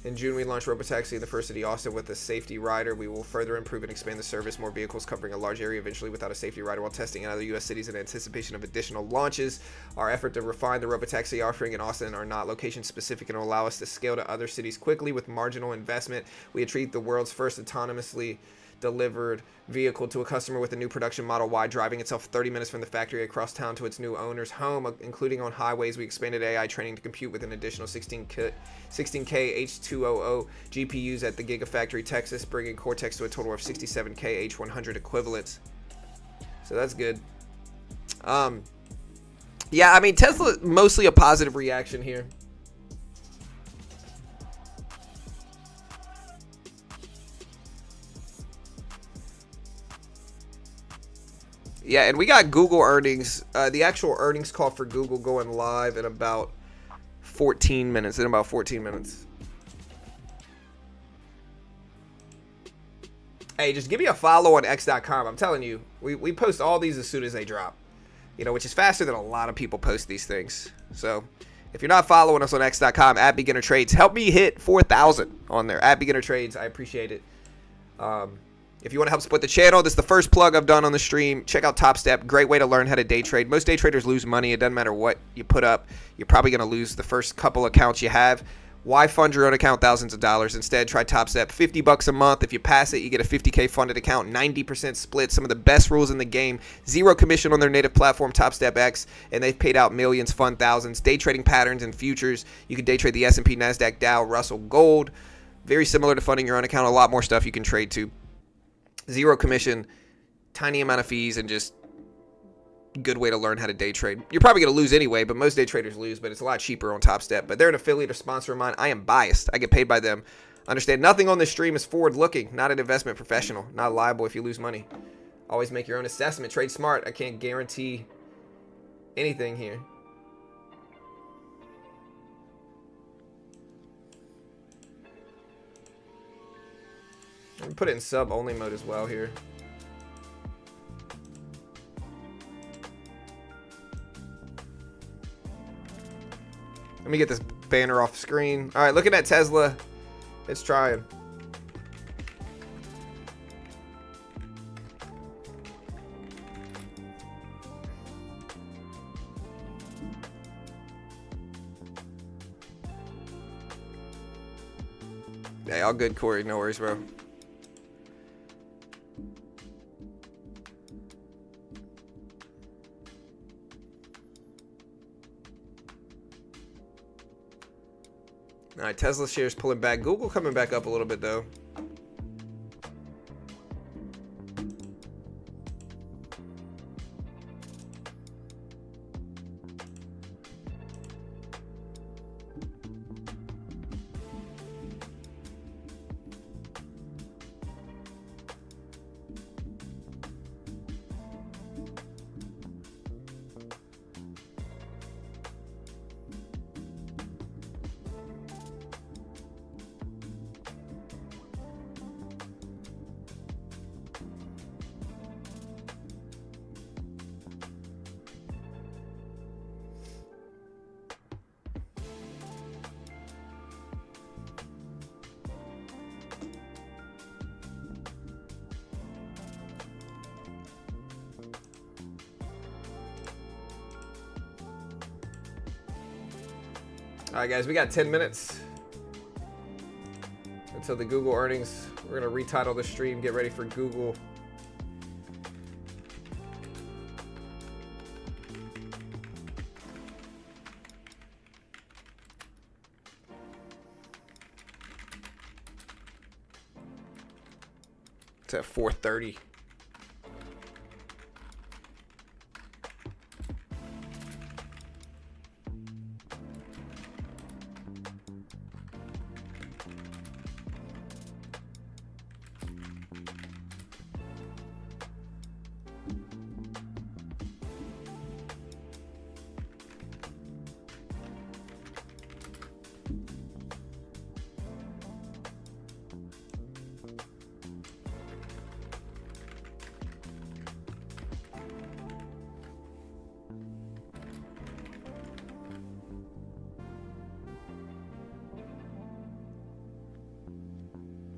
in June, we launched Robotaxi in the first city, Austin, with a safety rider. We will further improve and expand the service, more vehicles covering a large area eventually without a safety rider, while testing in other U.S. cities in anticipation of additional launches. Our effort to refine the Robotaxi offering in Austin are not location specific and will allow us to scale to other cities quickly with marginal investment. We achieved the world's first autonomously delivered vehicle to a customer with a new production Model Y, driving itself 30 minutes from the factory across town to its new owner's home, including on highways. We expanded AI training to compute with an additional 16K H200 GPUs at the Gigafactory, Texas, bringing Cortex to a total of 67K H100 equivalents. So that's good. Yeah, I mean, Tesla, mostly a positive reaction here. Yeah, and we got Google earnings, the actual earnings call for Google going live in about 14 minutes. Hey, just give me a follow on x.com. I'm telling you, we post all these as soon as they drop, you know, which is faster than a lot of people post these things. So if you're not following us on x.com, at Beginner Trades, help me hit 4,000 on there, at Beginner Trades. I appreciate it. If you want to help support the channel, this is the first plug I've done on the stream. Check out Top Step. Great way to learn how to day trade. Most day traders lose money. It doesn't matter what you put up. You're probably going to lose the first couple accounts you have. Why fund your own account thousands of dollars? Instead, try Top Step. $50 a month. If you pass it, you get a 50K funded account. 90% split. Some of the best rules in the game. Zero commission on their native platform, Top Step X. And they've paid out millions, fund thousands. Day trading patterns and futures. You can day trade the S&P, NASDAQ, Dow, Russell, Gold. Very similar to funding your own account. A lot more stuff you can trade to. Zero commission, tiny amount of fees, and just good way to learn how to day trade. You're probably going to lose anyway, but most day traders lose, but it's a lot cheaper on Top Step. But they're an affiliate or sponsor of mine. I am biased. I get paid by them. Understand, nothing on this stream is forward-looking, not an investment professional, not liable if you lose money. Always make your own assessment. Trade smart. I can't guarantee anything here. Let me put it in sub-only mode as well here. Let me get this banner off screen. All right, looking at Tesla. It's trying. Hey, all good, Corey. No worries, bro. All right, Tesla shares pulling back. Google coming back up a little bit, though. All right, guys, we got 10 minutes. until the Google earnings. We're gonna retitle the stream, get ready for Google. It's at 4:30.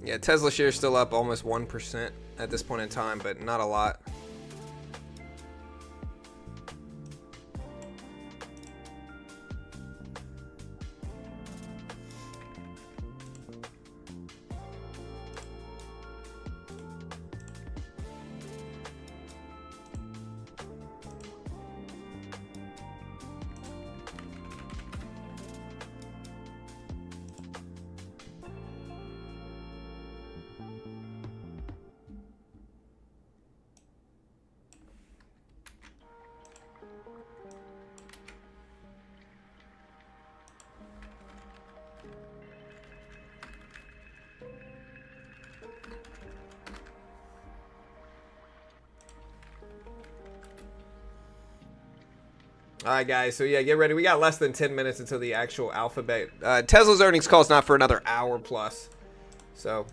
Yeah, Tesla shares still up almost 1% at this point in time, but not a lot. All right, guys. So yeah, get ready. We got less than 10 minutes until the actual Alphabet. Tesla's earnings call is not for another hour plus. So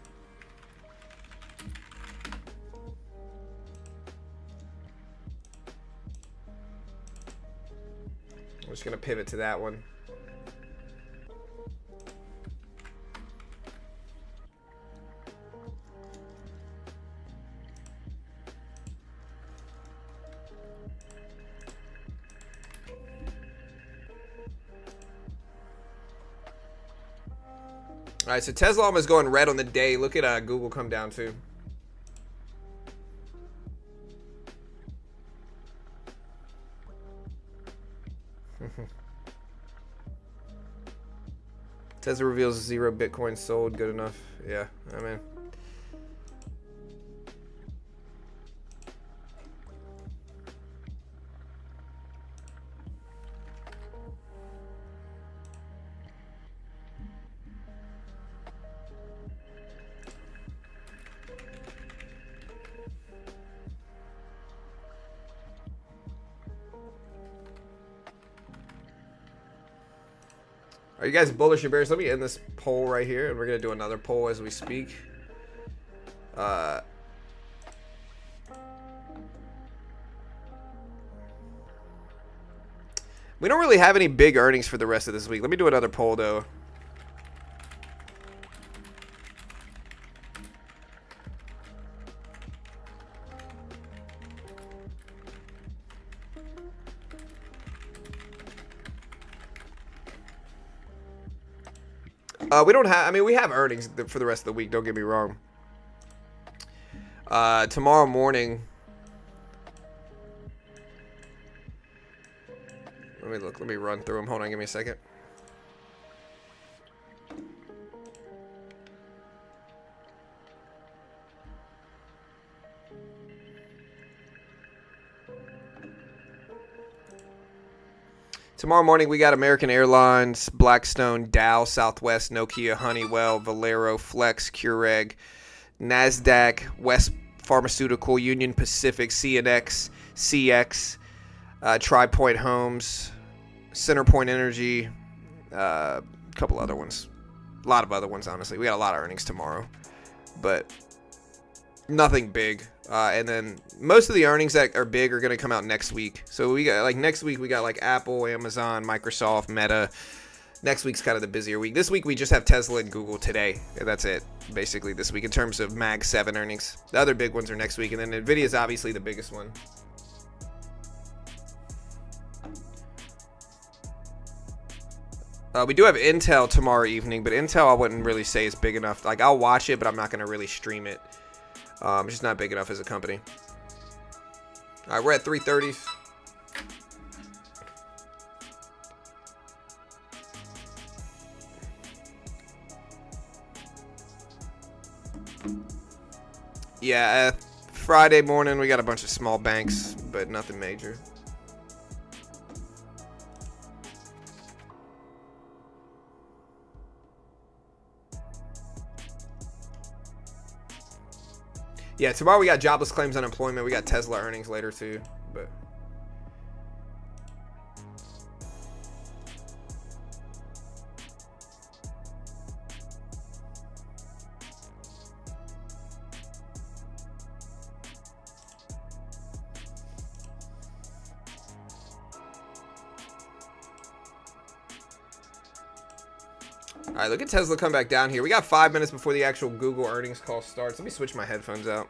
I'm just gonna pivot to that one. All right, so Tesla almost going red on the day. Look at Google come down too. Tesla reveals 0 Bitcoin sold. Good enough. Yeah, I mean. Are you guys bullish or bearish? Let me end this poll right here, and we're gonna do another poll as we speak. We don't really have any big earnings for the rest of this week. Let me do another poll though. We don't have, I mean, we have earnings for the rest of the week, don't get me wrong. Tomorrow morning, let me run through them. Hold on, give me a second. Tomorrow morning, we got American Airlines, Blackstone, Dow, Southwest, Nokia, Honeywell, Valero, Flex, Keurig, NASDAQ, West Pharmaceutical, Union Pacific, CNX, CX, TriPoint Homes, CenterPoint Energy, a couple other ones. A lot of other ones, honestly. We got a lot of earnings tomorrow, but nothing big. And then most of the earnings that are big are going to come out next week. So we got, like, next week we got like Apple, Amazon, Microsoft, Meta. Next week's kind of the busier week. This week we just have Tesla and Google today. And that's it, basically, this week in terms of Mag 7 earnings. The other big ones are next week. And then Nvidia is obviously the biggest one. We do have Intel tomorrow evening, but Intel I wouldn't really say is big enough. Like, I'll watch it, but I'm not going to really stream it. It's just not big enough as a company. All right, we're at 3:30. Yeah, Friday morning we got a bunch of small banks, but nothing major. Yeah, tomorrow we got jobless claims, unemployment. We got Tesla earnings later too, but all right, look at Tesla come back down here. We got 5 minutes before the actual Google earnings call starts. Let me switch my headphones out.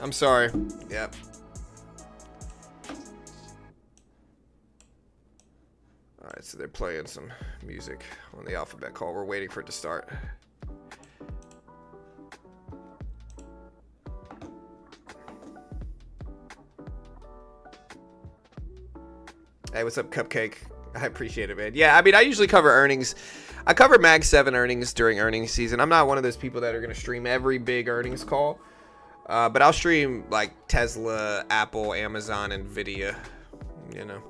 I'm sorry. Yep. All right, so they're playing some music on the Alphabet call. We're waiting for it to start. Hey, what's up, Cupcake? I appreciate it, man. Yeah, I mean, I usually cover earnings. I cover Mag 7 earnings during earnings season. I'm not one of those people that are going to stream every big earnings call. But I'll stream like Tesla, Apple, Amazon, Nvidia, you know.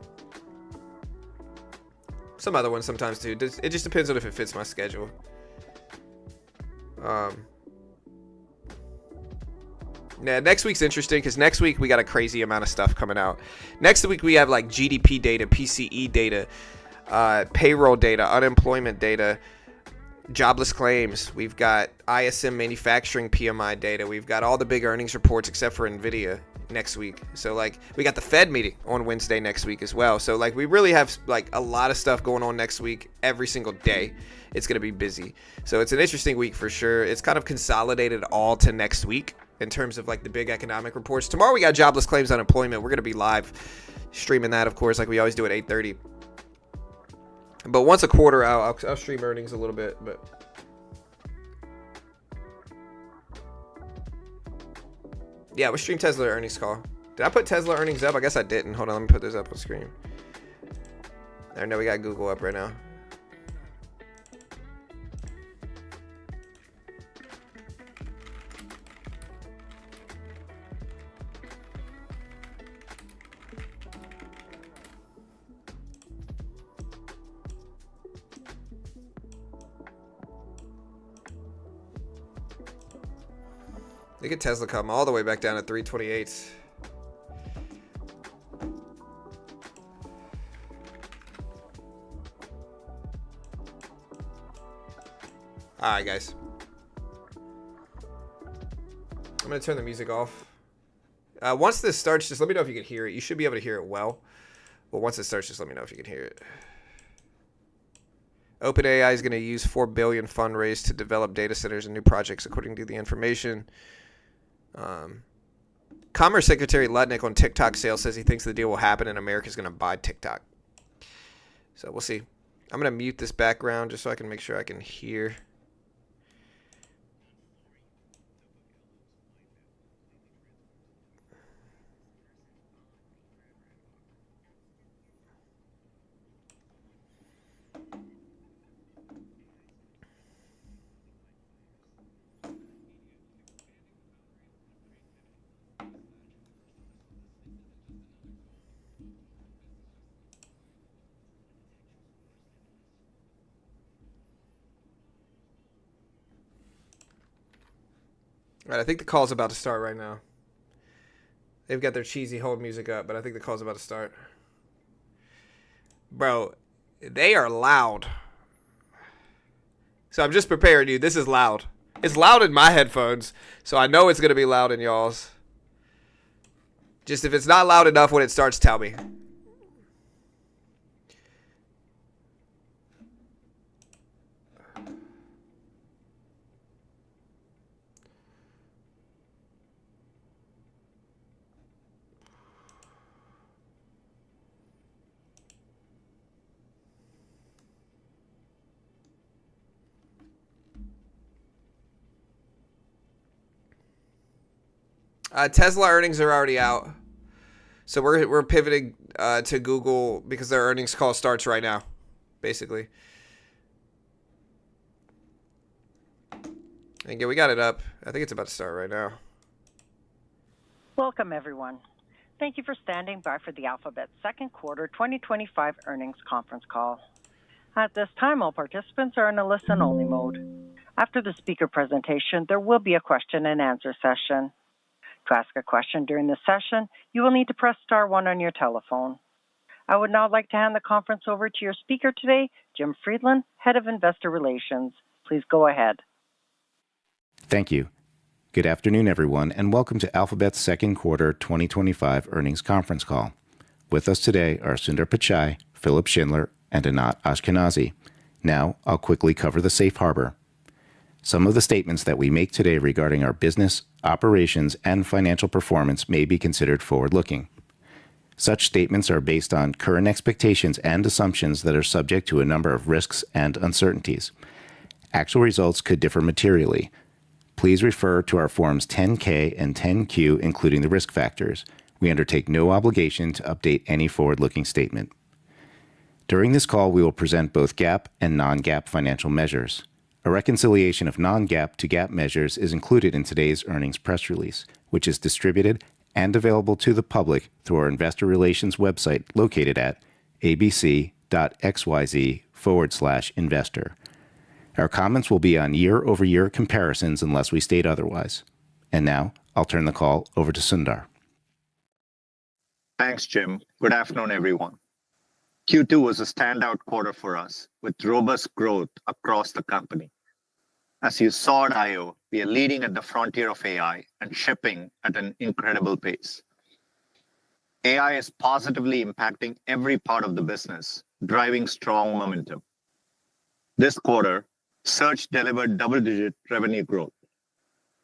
Some other ones sometimes too. It just depends on if it fits my schedule. Yeah, next week's interesting because next week we got a crazy amount of stuff coming out. Next week we have like GDP data, PCE data, payroll data, unemployment data, jobless claims. We've got ISM manufacturing PMI data. We've got all the big earnings reports except for Nvidia next week. So like we got the Fed meeting on Wednesday next week as well. So like we really have like a lot of stuff going on next week every single day. It's going to be busy. So it's an interesting week for sure. It's kind of consolidated all to next week in terms of like the big economic reports. Tomorrow we got jobless claims, unemployment. We're going to be live streaming that, of course, like we always do at 8:30. But once a quarter out, I'll stream earnings a little bit. But yeah, we'll stream Tesla earnings call. Did I put Tesla earnings up? I guess I didn't. Hold on, let me put this up on screen. I know we got Google up right now. Look at Tesla come all the way back down to 328. All right, guys. I'm going to turn the music off. Once this starts, just let me know if you can hear it. You should be able to hear it well. But once it starts, just let me know if you can hear it. OpenAI is going to use $4 billion fundraise to develop data centers and new projects, according to the information. Commerce Secretary Lutnick on TikTok sales says he thinks the deal will happen and America is going to buy TikTok. So we'll see. I'm going to mute this background just so I can make sure I can hear. All right, I think the call's about to start right now. They've got their cheesy hold music up, but I think the call's about to start. Bro, they are loud. So I'm just preparing you. This is loud. It's loud in my headphones, so I know it's going to be loud in y'all's. Just if it's not loud enough when it starts, tell me. Tesla earnings are already out, so we're pivoting to Google because their earnings call starts right now, basically. And yeah, we got it up. I think it's about to start right now. Welcome, everyone. Thank you for standing by for the Alphabet second quarter 2025 earnings conference call. At this time, all participants are in a listen-only mode. After the speaker presentation, there will be a question and answer session. To ask a question during the session, you will need to press star 1 on your telephone. I would now like to hand the conference over to your speaker today, Jim Friedland, Head of Investor Relations. Please go ahead. Thank you. Good afternoon, everyone, and welcome to Alphabet's second quarter 2025 earnings conference call. With us today are Sundar Pichai, Philip Schindler, and Anat Ashkenazi. Now, I'll quickly cover the safe harbor. Some of the statements that we make today regarding our business, operations, and financial performance may be considered forward-looking. Such statements are based on current expectations and assumptions that are subject to a number of risks and uncertainties. Actual results could differ materially. Please refer to our Forms 10-K and 10-Q, including the risk factors. We undertake no obligation to update any forward-looking statement. During this call, we will present both GAAP and non-GAAP financial measures. A reconciliation of non-GAAP to GAAP measures is included in today's earnings press release, which is distributed and available to the public through our investor relations website located at abc.xyz/investor. Our comments will be on year-over-year comparisons unless we state otherwise. And now, I'll turn the call over to Sundar. Thanks, Jim. Good afternoon, everyone. Q2 was a standout quarter for us, with robust growth across the company. As you saw at I/O, we are leading at the frontier of AI and shipping at an incredible pace. AI is positively impacting every part of the business, driving strong momentum. This quarter, Search delivered double-digit revenue growth.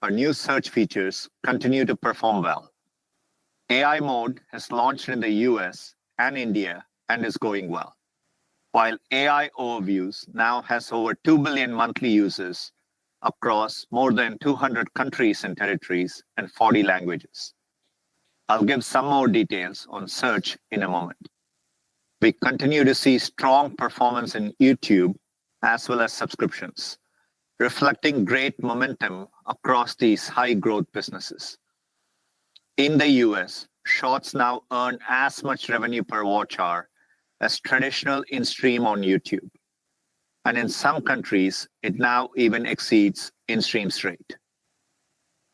Our new search features continue to perform well. AI Mode has launched in the US and India and is going well, while AI Overviews now has over 2 billion monthly users across more than 200 countries and territories and 40 languages. I'll give some more details on search in a moment. We continue to see strong performance in YouTube as well as subscriptions, reflecting great momentum across these high-growth businesses. In the US, Shorts now earn as much revenue per watch hour as traditional in-stream on YouTube. And in some countries, it now even exceeds in-stream's rate.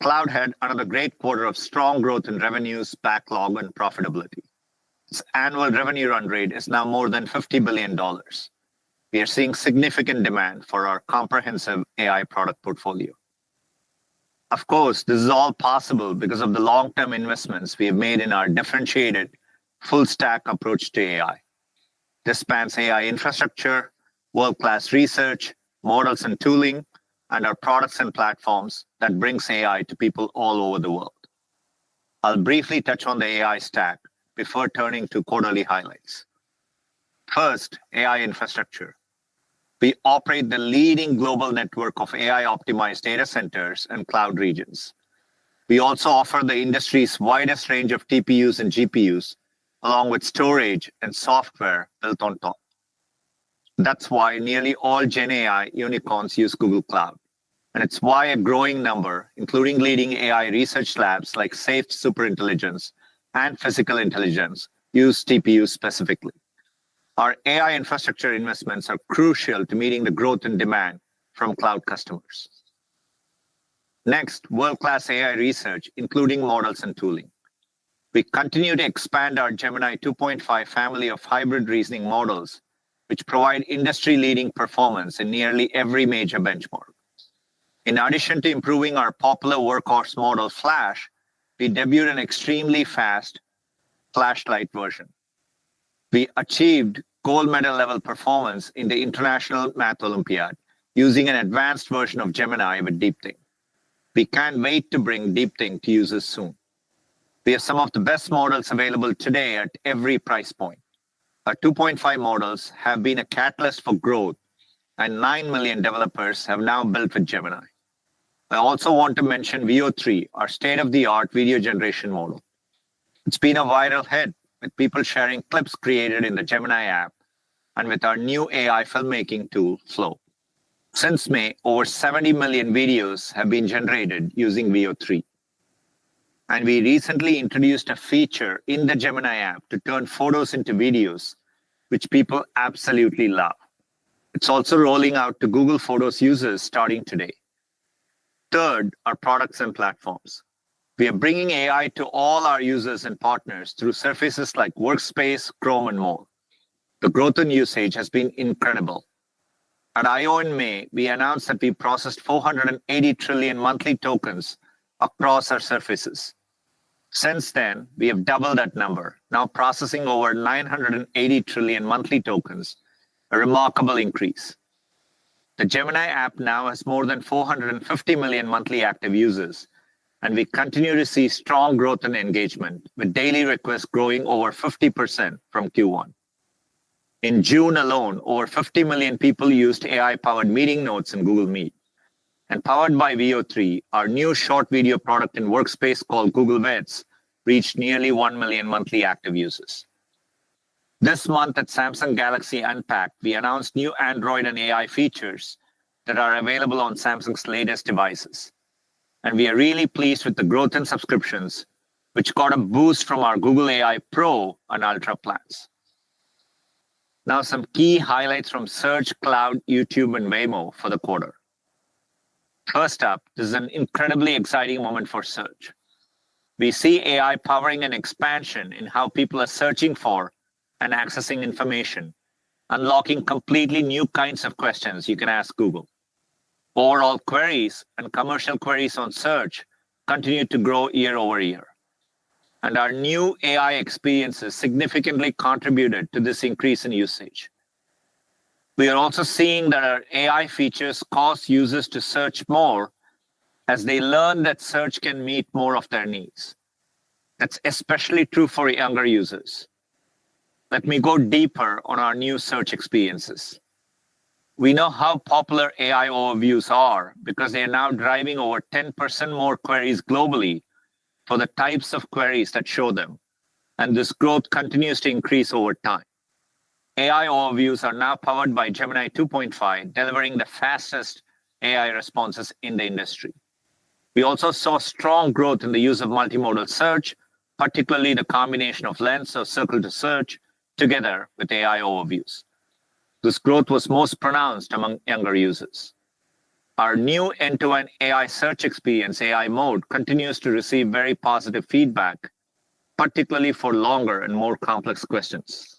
Cloud had another great quarter of strong growth in revenues, backlog, and profitability. Its annual revenue run rate is now more than $50 billion. We are seeing significant demand for our comprehensive AI product portfolio. Of course, this is all possible because of the long-term investments we have made in our differentiated, full-stack approach to AI. This spans AI infrastructure, world-class research, models and tooling, and our products and platforms that brings AI to people all over the world. I'll briefly touch on the AI stack before turning to quarterly highlights. First, AI infrastructure. We operate the leading global network of AI-optimized data centers and cloud regions. We also offer the industry's widest range of TPUs and GPUs, along with storage and software built on top. That's why nearly all Gen AI unicorns use Google Cloud. And it's why a growing number, including leading AI research labs like Safe Superintelligence and Physical Intelligence, use TPUs specifically. Our AI infrastructure investments are crucial to meeting the growth and demand from cloud customers. Next, world-class AI research, including models and tooling. We continue to expand our Gemini 2.5 family of hybrid reasoning models which provide industry-leading performance in nearly every major benchmark. In addition to improving our popular workhorse model Flash, we debuted an extremely fast flashlight version. We achieved gold medal level performance in the International Math Olympiad using an advanced version of Gemini with DeepThink. We can't wait to bring DeepThink to users soon. We have some of the best models available today at every price point. Our 2.5 models have been a catalyst for growth, and 9 million developers have now built with Gemini. I also want to mention VO3, our state-of-the-art video generation model. It's been a viral hit, with people sharing clips created in the Gemini app and with our new AI filmmaking tool, Flow. Since May, over 70 million videos have been generated using VO3. And we recently introduced a feature in the Gemini app to turn photos into videos, which people absolutely love. It's also rolling out to Google Photos users starting today. Third, our products and platforms. We are bringing AI to all our users and partners through surfaces like Workspace, Chrome, and more. The growth in usage has been incredible. At I/O in May, we announced that we processed 480 trillion monthly tokens across our surfaces. Since then, we have doubled that number, now processing over 980 trillion monthly tokens, a remarkable increase. The Gemini app now has more than 450 million monthly active users, and we continue to see strong growth and engagement, with daily requests growing over 50% from Q1. In June alone, over 50 million people used AI-powered meeting notes in Google Meet. And powered by VO3, our new short video product in Workspace called Google Vets reached nearly 1 million monthly active users. This month at Samsung Galaxy Unpacked, we announced new Android and AI features that are available on Samsung's latest devices. And we are really pleased with the growth in subscriptions, which got a boost from our Google AI Pro and Ultra plans. Now some key highlights from Search, Cloud, YouTube, and Waymo for the quarter. First up, this is an incredibly exciting moment for search. We see AI powering an expansion in how people are searching for and accessing information, unlocking completely new kinds of questions you can ask Google. Overall queries and commercial queries on search continue to grow year over year. And our new AI experiences significantly contributed to this increase in usage. We are also seeing that our AI features cause users to search more as they learn that search can meet more of their needs. That's especially true for younger users. Let me go deeper on our new search experiences. We know how popular AI overviews are because they are now driving over 10% more queries globally for the types of queries that show them. And this growth continues to increase over time. AI overviews are now powered by Gemini 2.5, delivering the fastest AI responses in the industry. We also saw strong growth in the use of multimodal search, particularly the combination of Lens or Circle to Search together with AI overviews. This growth was most pronounced among younger users. Our new end-to-end AI search experience, AI Mode, continues to receive very positive feedback, particularly for longer and more complex questions.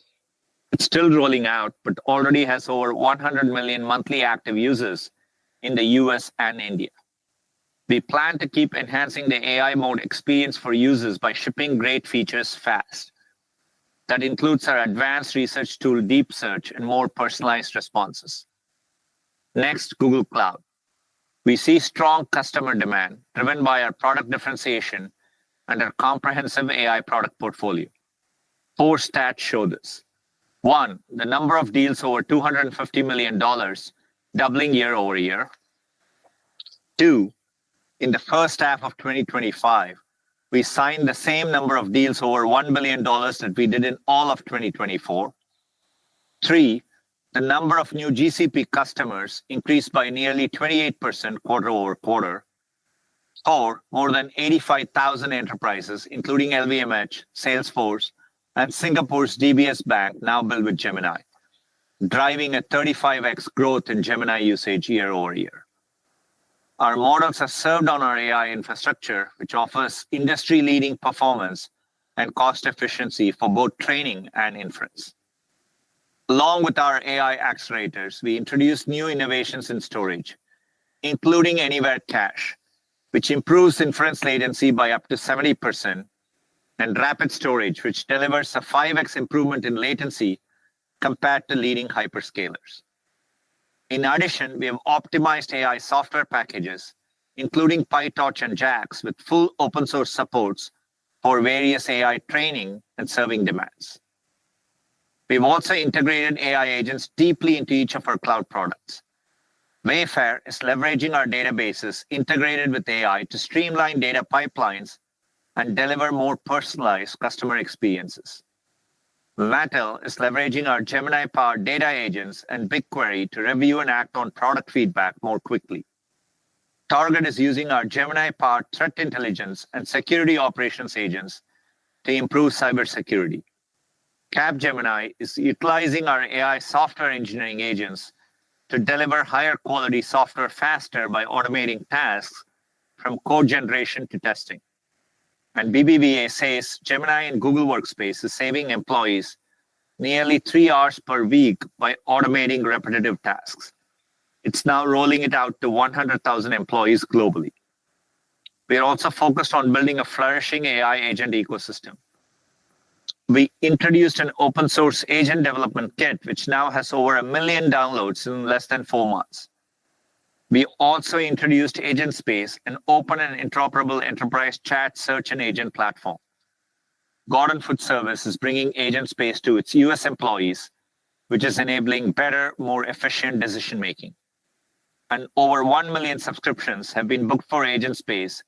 It's still rolling out, but already has over 100 million monthly active users in the US and India. We plan to keep enhancing the AI Mode experience for users by shipping great features fast. That includes our advanced research tool, Deep Search, and more personalized responses. Next, Google Cloud. We see strong customer demand driven by our product differentiation and our comprehensive AI product portfolio. 4 stats show this. 1, the number of deals over $250 million, doubling year over year. 2, in the first half of 2025, we signed the same number of deals over $1 billion that we did in all of 2024. 3, the number of new GCP customers increased by nearly 28% quarter over quarter. 4, more than 85,000 enterprises, including LVMH, Salesforce, and Singapore's DBS Bank now built with Gemini, driving a 35x growth in Gemini usage year over year. Our models are served on our AI infrastructure, which offers industry-leading performance and cost efficiency for both training and inference. Along with our AI accelerators, we introduced new innovations in storage, including Anywhere Cache, which improves inference latency by up to 70%, and Rapid Storage, which delivers a 5x improvement in latency compared to leading hyperscalers. In addition, we have optimized AI software packages, including PyTorch and JAX, with full open source supports for various AI training and serving demands. We've also integrated AI agents deeply into each of our cloud products. Wayfair is leveraging our databases integrated with AI to streamline data pipelines and deliver more personalized customer experiences. Mattel is leveraging our Gemini-powered data agents and BigQuery to review and act on product feedback more quickly. Target is using our Gemini-powered threat intelligence and security operations agents to improve cybersecurity. Capgemini is utilizing our AI software engineering agents to deliver higher quality software faster by automating tasks from code generation to testing. And BBVA says Gemini in Google Workspace is saving employees nearly 3 hours per week by automating repetitive tasks. It's now rolling it out to 100,000 employees globally. We are also focused on building a flourishing AI agent ecosystem. We introduced an open source agent development kit, which now has over 1 million downloads in less than 4 months. We also introduced Agent Space, an open and interoperable enterprise chat, search, and agent platform. Gordon Food Service is bringing Agent Space to its US employees, which is enabling better, more efficient decision making. And over 1 million subscriptions have been booked for Agent Space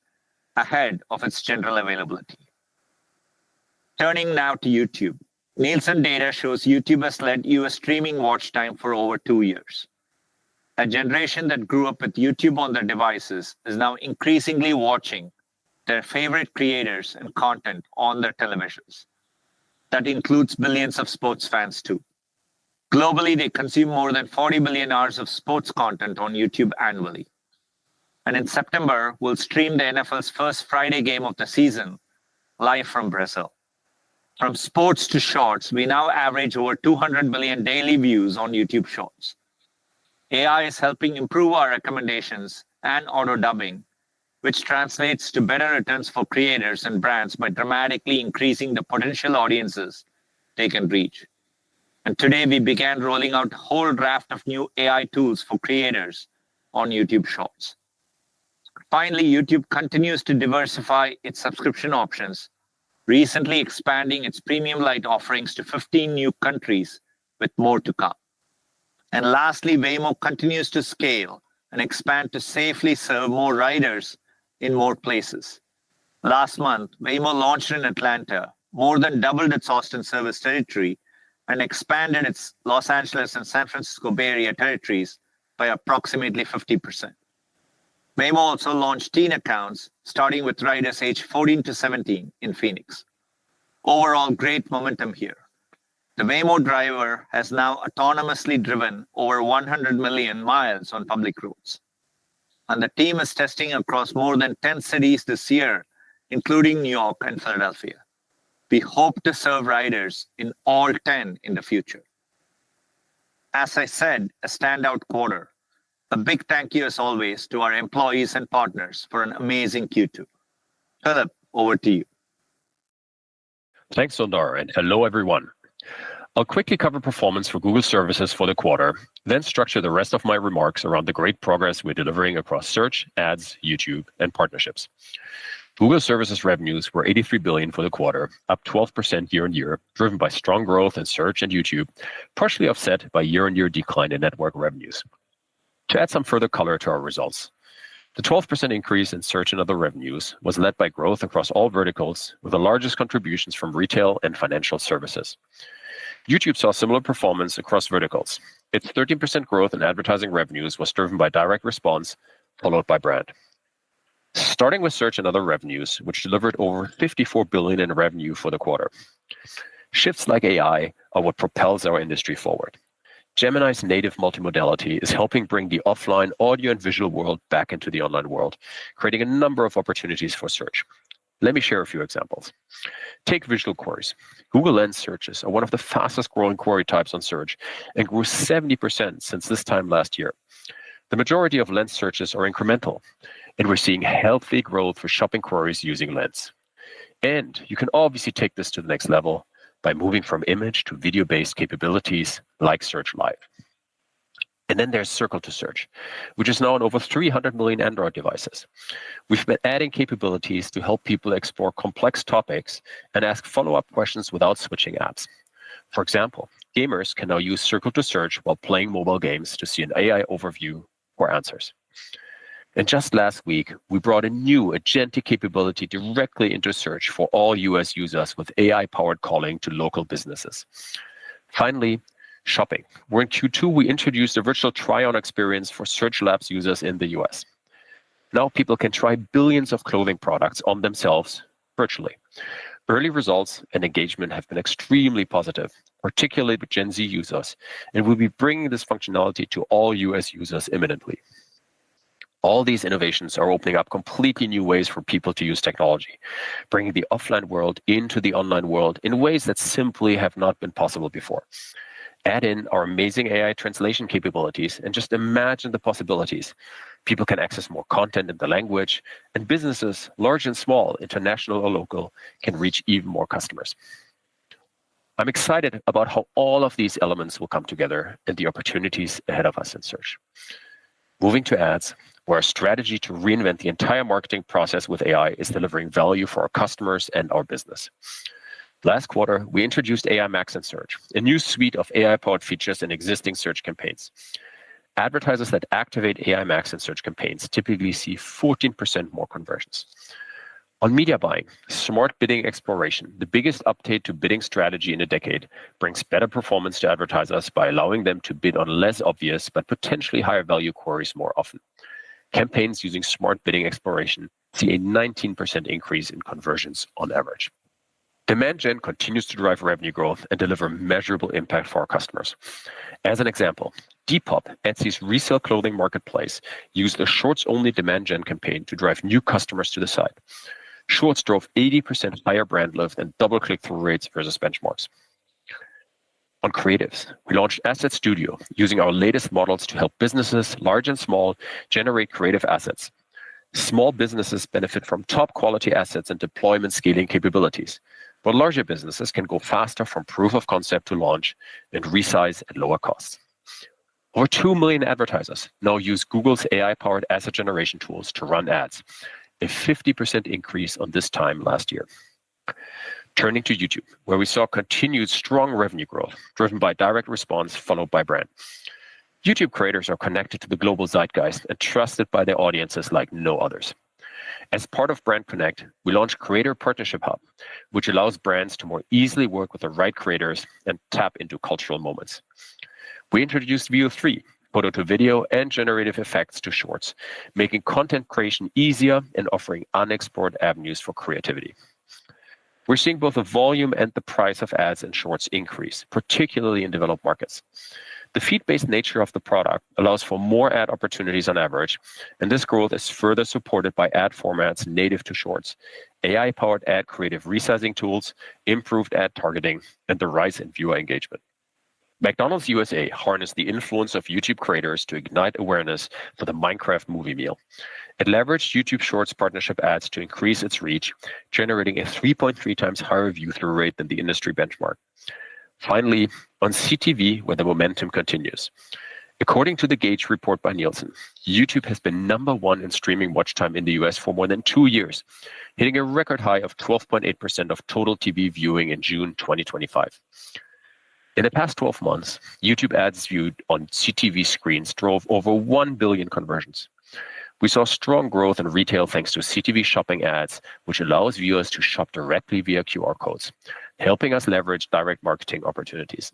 ahead of its general availability. Turning now to YouTube. Nielsen data shows YouTube has led US streaming watch time for over 2 years. A generation that grew up with YouTube on their devices is now increasingly watching their favorite creators and content on their televisions. That includes billions of sports fans too. Globally, they consume more than 40 billion hours of sports content on YouTube annually. And in September, we'll stream the NFL's first Friday game of the season live from Brazil. From sports to shorts, we now average over 200 million daily views on YouTube Shorts. AI is helping improve our recommendations and auto dubbing, which translates to better returns for creators and brands by dramatically increasing the potential audiences they can reach. And today we began rolling out a whole raft of new AI tools for creators on YouTube Shorts. Finally, YouTube continues to diversify its subscription options, recently expanding its premium light offerings to 15 new countries with more to come. And lastly, Waymo continues to scale and expand to safely serve more riders in more places. Last month, Waymo launched in Atlanta, more than doubled its Austin service territory, and expanded its Los Angeles and San Francisco Bay Area territories by approximately 50%. Waymo also launched teen accounts, starting with riders aged 14 to 17 in Phoenix. Overall, great momentum here. The Waymo driver has now autonomously driven over 100 million miles on public roads. And the team is testing across more than 10 cities this year, including New York and Philadelphia. We hope to serve riders in all 10 in the future. As I said, a standout quarter. A big thank you as always to our employees and partners for an amazing Q2. Philip, over to you. Thanks, Sundar, and hello, everyone. I'll quickly cover performance for Google services for the quarter, then structure the rest of my remarks around the great progress we're delivering across search, ads, YouTube, and partnerships. Google services revenues were $83 billion for the quarter, up 12% year-on-year, driven by strong growth in search and YouTube, partially offset by year-on-year decline in network revenues. To add some further color to our results, the 12% increase in search and other revenues was led by growth across all verticals, with the largest contributions from retail and financial services. YouTube saw similar performance across verticals. Its 13% growth in advertising revenues was driven by direct response, followed by brand. Starting with search and other revenues, which delivered over $54 billion in revenue for the quarter. Shifts like AI are what propels our industry forward. Gemini's native multimodality is helping bring the offline audio and visual world back into the online world, creating a number of opportunities for search. Let me share a few examples. Take visual queries. Google Lens searches are one of the fastest growing query types on search and grew 70% since this time last year. The majority of Lens searches are incremental, and we're seeing healthy growth for shopping queries using Lens. And you can obviously take this to the next level by moving from image to video-based capabilities like Search Live. And then there's Circle to Search, which is now on over 300 million Android devices. We've been adding capabilities to help people explore complex topics and ask follow-up questions without switching apps. For example, gamers can now use Circle to Search while playing mobile games to see an AI overview or answers. And just last week, we brought a new agentic capability directly into search for all US users with AI-powered calling to local businesses. Finally, shopping, where in Q2 we introduced a virtual try-on experience for Search Labs users in the US. Now people can try billions of clothing products on themselves virtually. Early results and engagement have been extremely positive, particularly with Gen Z users, and we'll be bringing this functionality to all US users imminently. All these innovations are opening up completely new ways for people to use technology, bringing the offline world into the online world in ways that simply have not been possible before. Add in our amazing AI translation capabilities and just imagine the possibilities. People can access more content in the language, and businesses, large and small, international or local, can reach even more customers. I'm excited about how all of these elements will come together and the opportunities ahead of us in search. Moving to ads, where our strategy to reinvent the entire marketing process with AI is delivering value for our customers and our business. Last quarter, we introduced AI Max in Search, a new suite of AI-powered features in existing search campaigns. Advertisers that activate AI Max in Search campaigns typically see 14% more conversions. On media buying, smart bidding exploration, the biggest update to bidding strategy in a decade, brings better performance to advertisers by allowing them to bid on less obvious but potentially higher value queries more often. Campaigns using smart bidding exploration see a 19% increase in conversions on average. Demand gen continues to drive revenue growth and deliver measurable impact for our customers. As an example, Depop, Etsy's resale clothing marketplace, used a Shorts-only demand gen campaign to drive new customers to the site. Shorts drove 80% higher brand lift and double click-through rates versus benchmarks. On creatives, we launched Asset Studio, using our latest models to help businesses, large and small, generate creative assets. Small businesses benefit from top quality assets and deployment scaling capabilities, but larger businesses can go faster from proof of concept to launch and resize at lower costs. Over 2 million advertisers now use Google's AI-powered asset generation tools to run ads, a 50% increase on this time last year. Turning to YouTube, where we saw continued strong revenue growth, driven by direct response followed by brand. YouTube creators are connected to the global zeitgeist and trusted by their audiences like no others. As part of Brand Connect, we launched Creator Partnership Hub, which allows brands to more easily work with the right creators and tap into cultural moments. We introduced Veo 3, photo to video and generative effects to shorts, making content creation easier and offering unexplored avenues for creativity. We're seeing both the volume and the price of ads and shorts increase, particularly in developed markets. The feed-based nature of the product allows for more ad opportunities on average, and this growth is further supported by ad formats native to shorts, AI-powered ad creative resizing tools, improved ad targeting, and the rise in viewer engagement. McDonald's USA harnessed the influence of YouTube creators to ignite awareness for the Minecraft movie meal. It leveraged YouTube Shorts partnership ads to increase its reach, generating a 3.3 times higher view-through rate than the industry benchmark. Finally, on CTV, where the momentum continues. According to the Gauge report by Nielsen, YouTube has been #1 in streaming watch time in the US for more than 2 years, hitting a record high of 12.8% of total TV viewing in June 2025. In the past 12 months, YouTube ads viewed on CTV screens drove over 1 billion conversions. We saw strong growth in retail thanks to CTV shopping ads, which allows viewers to shop directly via QR codes, helping us leverage direct marketing opportunities.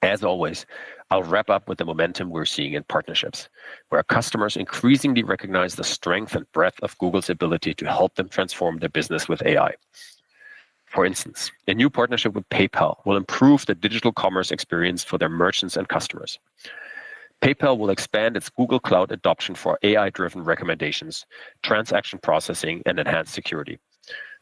As always, I'll wrap up with the momentum we're seeing in partnerships, where customers increasingly recognize the strength and breadth of Google's ability to help them transform their business with AI. For instance, a new partnership with PayPal will improve the digital commerce experience for their merchants and customers. PayPal will expand its Google Cloud adoption for AI-driven recommendations, transaction processing, and enhanced security.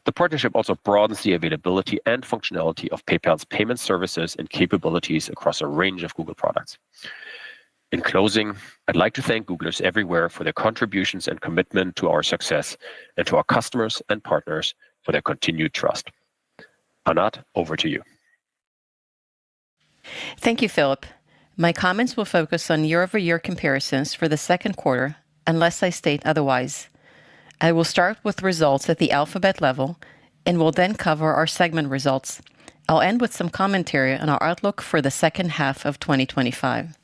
The partnership also broadens the availability and functionality of PayPal's payment services and capabilities across a range of Google products. In closing, I'd like to thank Googlers everywhere for their contributions and commitment to our success, and to our customers and partners for their continued trust. Anat, over to you. Thank you, Philip. My comments will focus on year-over-year comparisons for the second quarter, unless I state otherwise. I will start with results at the Alphabet level, and will then cover our segment results. I'll end with some commentary on our outlook for the second half of 2025.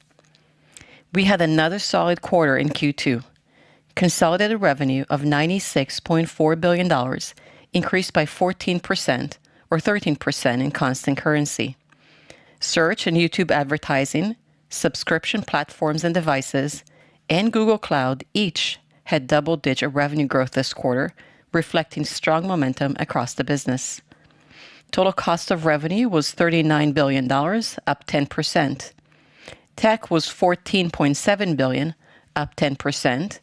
We had another solid quarter in Q2. Consolidated revenue of $96.4 billion increased by 14%, or 13% in constant currency. Search and YouTube advertising, subscription platforms and devices, and Google Cloud each had double-digit revenue growth this quarter, reflecting strong momentum across the business. Total cost of revenue was $39 billion, up 10%. Tech was $14.7 billion, up 10%,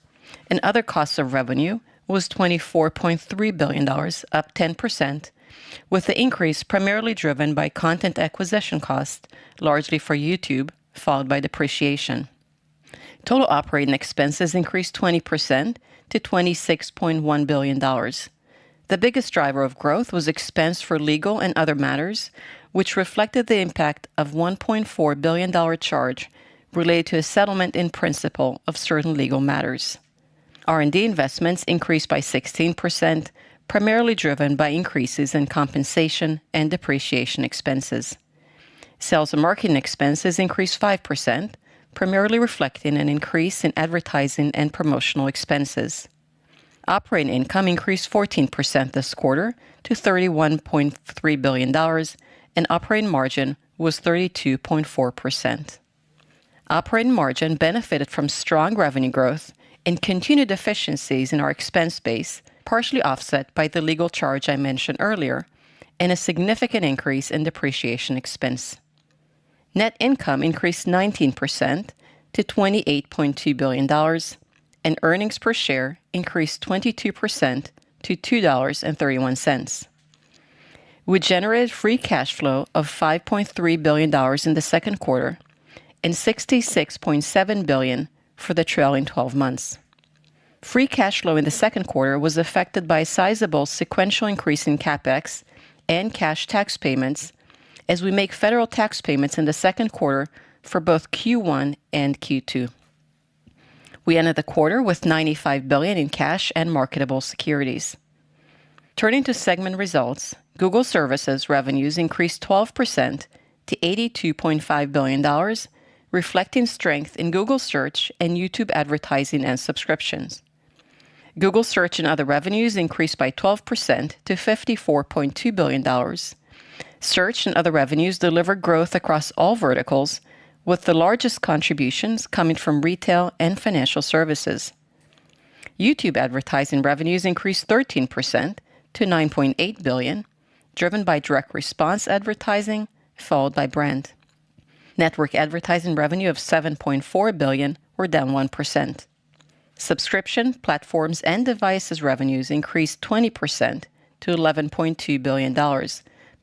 and other costs of revenue was $24.3 billion, up 10%, with the increase primarily driven by content acquisition costs, largely for YouTube, followed by depreciation. Total operating expenses increased 20% to $26.1 billion. The biggest driver of growth was expense for legal and other matters, which reflected the impact of $1.4 billion charge related to a settlement in principle of certain legal matters. R&D investments increased by 16%, primarily driven by increases in compensation and depreciation expenses. Sales and marketing expenses increased 5%, primarily reflecting an increase in advertising and promotional expenses. Operating income increased 14% this quarter to $31.3 billion, and operating margin was 32.4%. Operating margin benefited from strong revenue growth and continued efficiencies in our expense base, partially offset by the legal charge I mentioned earlier, and a significant increase in depreciation expense. Net income increased 19% to $28.2 billion, and earnings per share increased 22% to $2.31. We generated free cash flow of $5.3 billion in the second quarter and $66.7 billion for the trailing 12 months. Free cash flow in the second quarter was affected by a sizable sequential increase in CapEx and cash tax payments, as we make federal tax payments in the second quarter for both Q1 and Q2. We ended the quarter with $95 billion in cash and marketable securities. Turning to segment results, Google Services revenues increased 12% to $82.5 billion, reflecting strength in Google Search and YouTube advertising and subscriptions. Google Search and other revenues increased by 12% to $54.2 billion. Search and other revenues delivered growth across all verticals, with the largest contributions coming from retail and financial services. YouTube advertising revenues increased 13% to $9.8 billion, driven by direct response advertising, followed by brand. Network advertising revenue of $7.4 billion were down 1%. Subscription, platforms, and devices revenues increased 20% to $11.2 billion,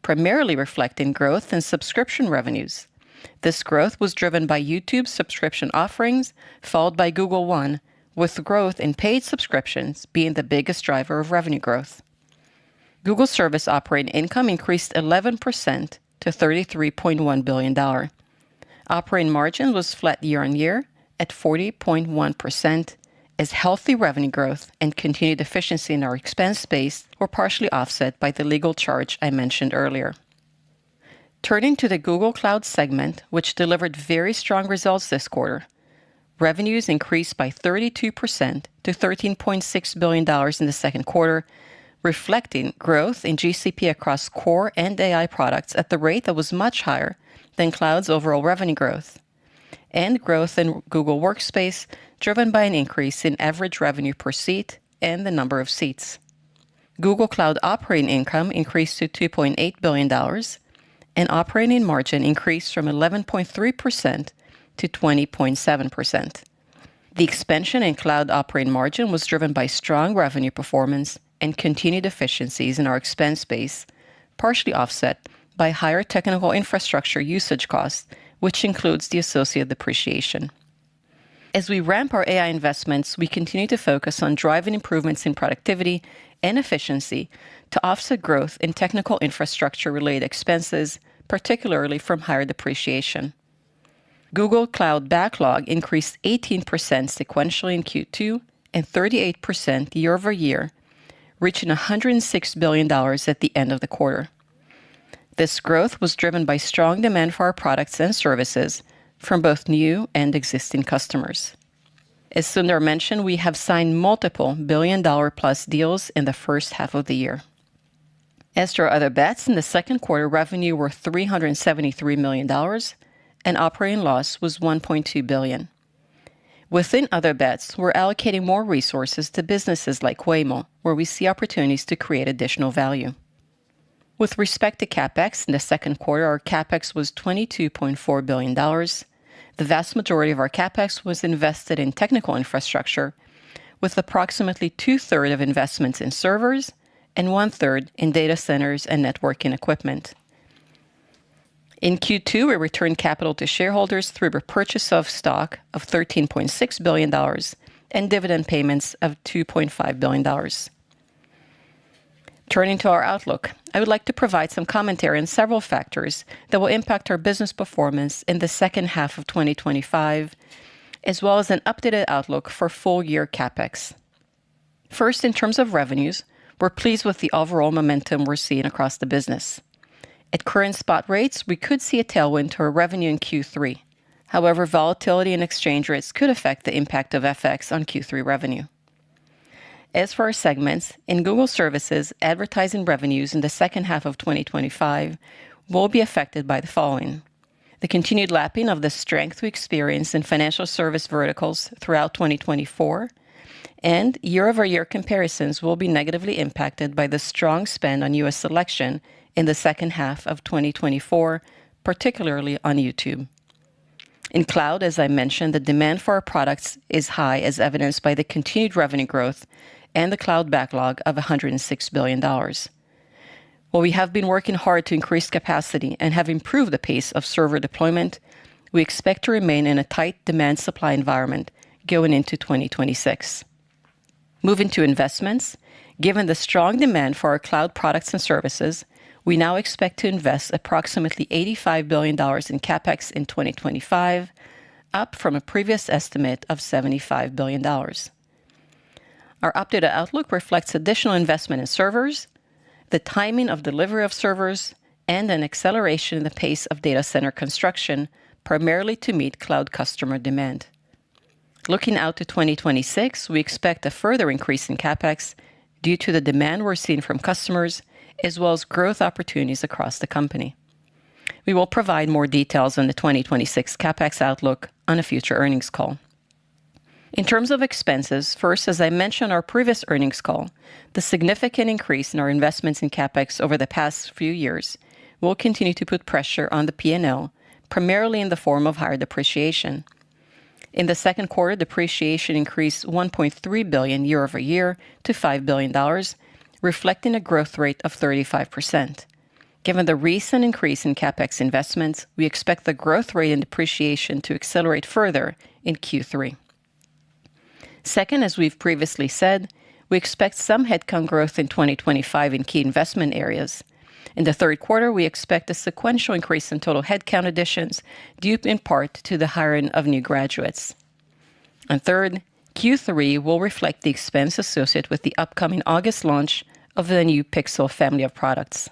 primarily reflecting growth in subscription revenues. This growth was driven by YouTube's subscription offerings, followed by Google One, with growth in paid subscriptions being the biggest driver of revenue growth. Google Service operating income increased 11% to $33.1 billion. Operating margin was flat year-on-year at 40.1%, as healthy revenue growth and continued efficiency in our expense base were partially offset by the legal charge I mentioned earlier. Turning to the Google Cloud segment, which delivered very strong results this quarter, revenues increased by 32% to $13.6 billion in the second quarter, reflecting growth in GCP across core and AI products at the rate that was much higher than Cloud's overall revenue growth, and growth in Google Workspace, driven by an increase in average revenue per seat and the number of seats. Google Cloud operating income increased to $2.8 billion, and operating margin increased from 11.3% to 20.7%. The expansion in Cloud operating margin was driven by strong revenue performance and continued efficiencies in our expense base, partially offset by higher technical infrastructure usage costs, which includes the associated depreciation. As we ramp our AI investments, we continue to focus on driving improvements in productivity and efficiency to offset growth in technical infrastructure-related expenses, particularly from higher depreciation. Google Cloud backlog increased 18% sequentially in Q2 and 38% year-over-year, reaching $106 billion at the end of the quarter. This growth was driven by strong demand for our products and services from both new and existing customers. As Sundar mentioned, we have signed multiple billion-dollar-plus deals in the first half of the year. As to our other bets, in the second quarter, revenue were $373 million, and operating loss was $1.2 billion. Within other bets, we're allocating more resources to businesses like Waymo, where we see opportunities to create additional value. With respect to CapEx, in the second quarter, our CapEx was $22.4 billion. The vast majority of our CapEx was invested in technical infrastructure, with approximately two-thirds of investments in servers and one-third in data centers and networking equipment. In Q2, we returned capital to shareholders through repurchase of stock of $13.6 billion and dividend payments of $2.5 billion. Turning to our outlook, I would like to provide some commentary on several factors that will impact our business performance in the second half of 2025, as well as an updated outlook for full-year CapEx. First, in terms of revenues, we're pleased with the overall momentum we're seeing across the business. At current spot rates, we could see a tailwind to our revenue in Q3. However, volatility in exchange rates could affect the impact of FX on Q3 revenue. As for our segments, in Google Services, advertising revenues in the second half of 2025 will be affected by the following: the continued lapping of the strength we experienced in financial service verticals throughout 2024, and year-over-year comparisons will be negatively impacted by the strong spend on U.S. election in the second half of 2024, particularly on YouTube. In cloud, as I mentioned, the demand for our products is high, as evidenced by the continued revenue growth and the cloud backlog of $106 billion. While we have been working hard to increase capacity and have improved the pace of server deployment, we expect to remain in a tight demand-supply environment going into 2026. Moving to investments, given the strong demand for our cloud products and services, we now expect to invest approximately $85 billion in CapEx in 2025, up from a previous estimate of $75 billion. Our updated outlook reflects additional investment in servers, the timing of delivery of servers, and an acceleration in the pace of data center construction, primarily to meet cloud customer demand. Looking out to 2026, we expect a further increase in CapEx due to the demand we're seeing from customers, as well as growth opportunities across the company. We will provide more details on the 2026 CapEx outlook on a future earnings call. In terms of expenses, first, as I mentioned on our previous earnings call, the significant increase in our investments in CapEx over the past few years will continue to put pressure on the P&L, primarily in the form of higher depreciation. In the second quarter, depreciation increased $1.3 billion year-over-year to $5 billion, reflecting a growth rate of 35%. Given the recent increase in CapEx investments, we expect the growth rate in depreciation to accelerate further in Q3. Second, as we've previously said, we expect some headcount growth in 2025 in key investment areas. In the third quarter, we expect a sequential increase in total headcount additions, due in part to the hiring of new graduates. And third, Q3 will reflect the expense associated with the upcoming August launch of the new Pixel family of products.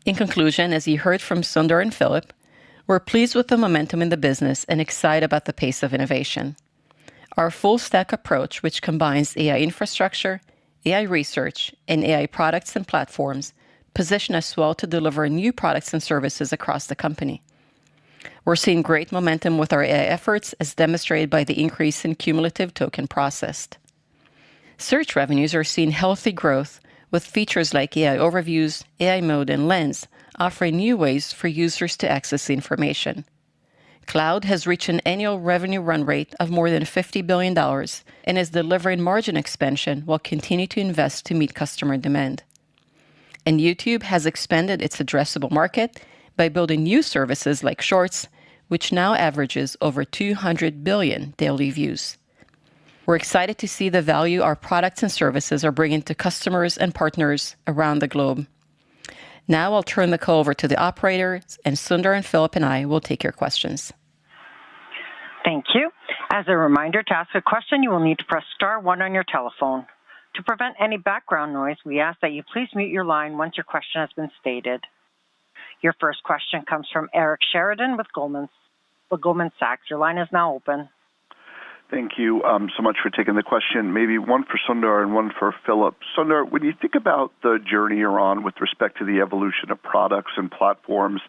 In conclusion, as you heard from Sundar and Philip, we're pleased with the momentum in the business and excited about the pace of innovation. Our full-stack approach, which combines AI infrastructure, AI research, and AI products and platforms, position us well to deliver new products and services across the company. We're seeing great momentum with our AI efforts, as demonstrated by the increase in cumulative token processed. Search revenues are seeing healthy growth, with features like AI Overviews, AI Mode, and Lens offering new ways for users to access the information. Cloud has reached an annual revenue run rate of more than $50 billion and is delivering margin expansion while continuing to invest to meet customer demand. And YouTube has expanded its addressable market by building new services like Shorts, which now averages over 200 billion daily views. We're excited to see the value our products and services are bringing to customers and partners around the globe. Now I'll turn the call over to the operator, and Sundar and Philip and I will take your questions. Thank you. As a reminder, to ask a question, you will need to press star one on your telephone. To prevent any background noise, we ask that you please mute your line once your question has been stated. Your first question comes from Eric Sheridan with Goldman Sachs. Your line is now open. Thank you so much for taking the question. Maybe one for Sundar and one for Philip. Sundar, when you think about the journey you're on with respect to the evolution of products and platforms,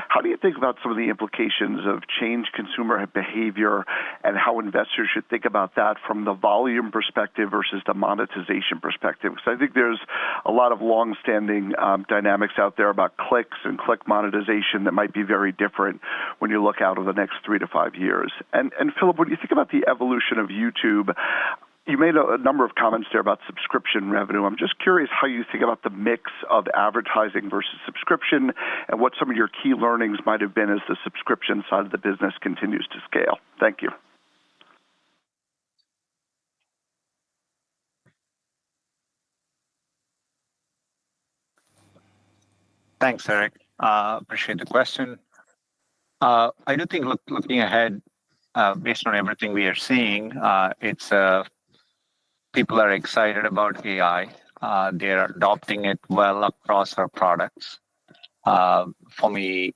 how do you think about some of the implications of changed consumer behavior and how investors should think about that from the volume perspective versus the monetization perspective? Because I think there's a lot of long-standing dynamics out there about clicks and click monetization that might be very different when you look out over the next 3 to 5 years. And Philip, when you think about the evolution of YouTube, you made a number of comments there about subscription revenue. I'm just curious how you think about the mix of advertising versus subscription and what some of your key learnings might have been as the subscription side of the business continues to scale. Thank you. Thanks, Eric. Appreciate the question. I do think looking ahead, based on everything we are seeing, it's people are excited about AI. They are adopting it well across our products. For me,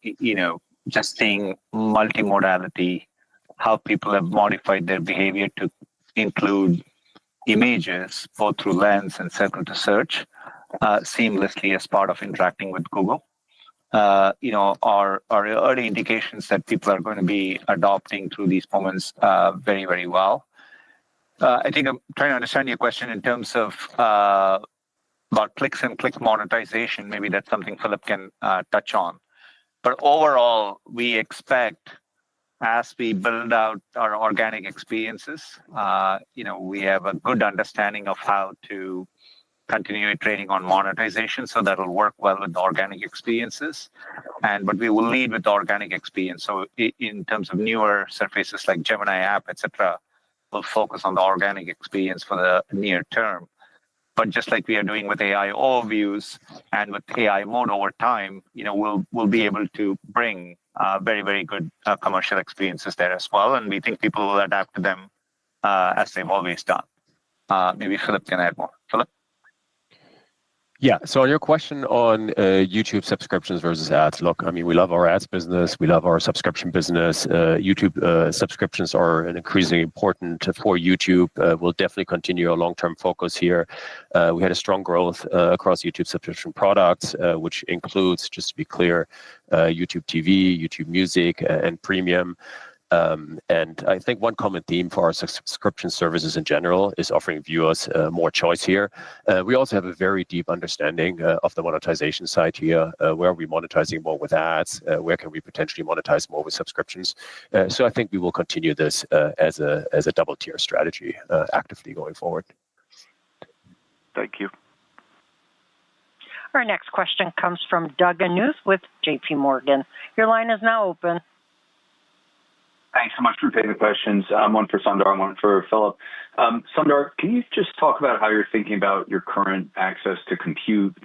just seeing multimodality, how people have modified their behavior to include images, both through Lens and Circle to Search, seamlessly as part of interacting with Google. Our early indications that people are going to be adopting through these moments very, very well. I think I'm trying to understand your question in terms of about clicks and click monetization. Maybe that's something Philip can touch on. But overall, we expect as we build out our organic experiences, we have a good understanding of how to continue iterating on monetization, so that'll work well with the organic experiences. But we will lead with the organic experience. So in terms of newer surfaces like Gemini app, etc., we'll focus on the organic experience for the near term. But just like we are doing with AI overviews and with AI mode over time, we'll be able to bring very, very good commercial experiences there as well. And we think people will adapt to them as they've always done. Maybe Philip can add more. Philip? Yeah, so on your question on YouTube subscriptions versus ads, look, I mean, we love our ads business. We love our subscription business. YouTube subscriptions are an increasingly important for YouTube. We'll definitely continue our long-term focus here. We had a strong growth across YouTube subscription products, which includes, just to be clear, YouTube TV, YouTube Music, and Premium. And I think one common theme for our subscription services in general is offering viewers more choice here. We also have a very deep understanding of the monetization side here. Where are we monetizing more with ads? Where can we potentially monetize more with subscriptions? So I think we will continue this as a double-tier strategy actively going forward. Thank you. Our next question comes from Doug Anmuth with J.P. Morgan. Your line is now open. Thanks so much for taking the questions. One for Sundar and one for Philip. Sundar, can you just talk about how you're thinking about your current access to compute?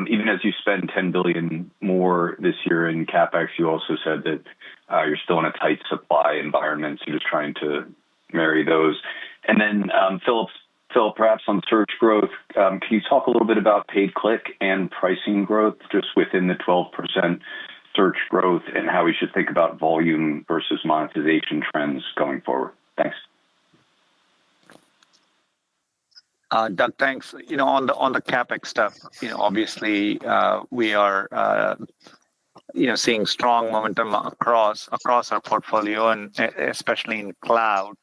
Even as you spend $10 billion more this year in CapEx, you also said that you're still in a tight supply environment, so just trying to marry those. And then Phil, perhaps on search growth, can you talk a little bit about paid click and pricing growth just within the 12% search growth and how we should think about volume versus monetization trends going forward? Thanks. Doug, thanks. On the CapEx stuff, obviously we are seeing strong momentum across our portfolio, and especially in cloud.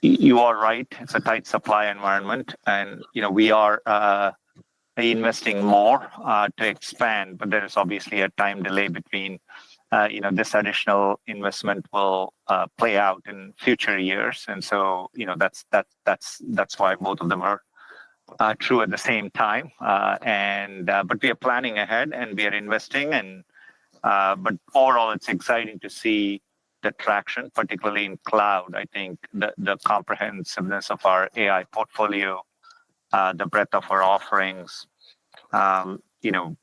You are right; it's a tight supply environment, and we are investing more to expand, but there is obviously a time delay between this additional investment will play out in future years, and so that's why both of them are true at the same time. But we are planning ahead and we are investing, and but overall, it's exciting to see the traction, particularly in cloud. I think the comprehensiveness of our AI portfolio, the breadth of our offerings.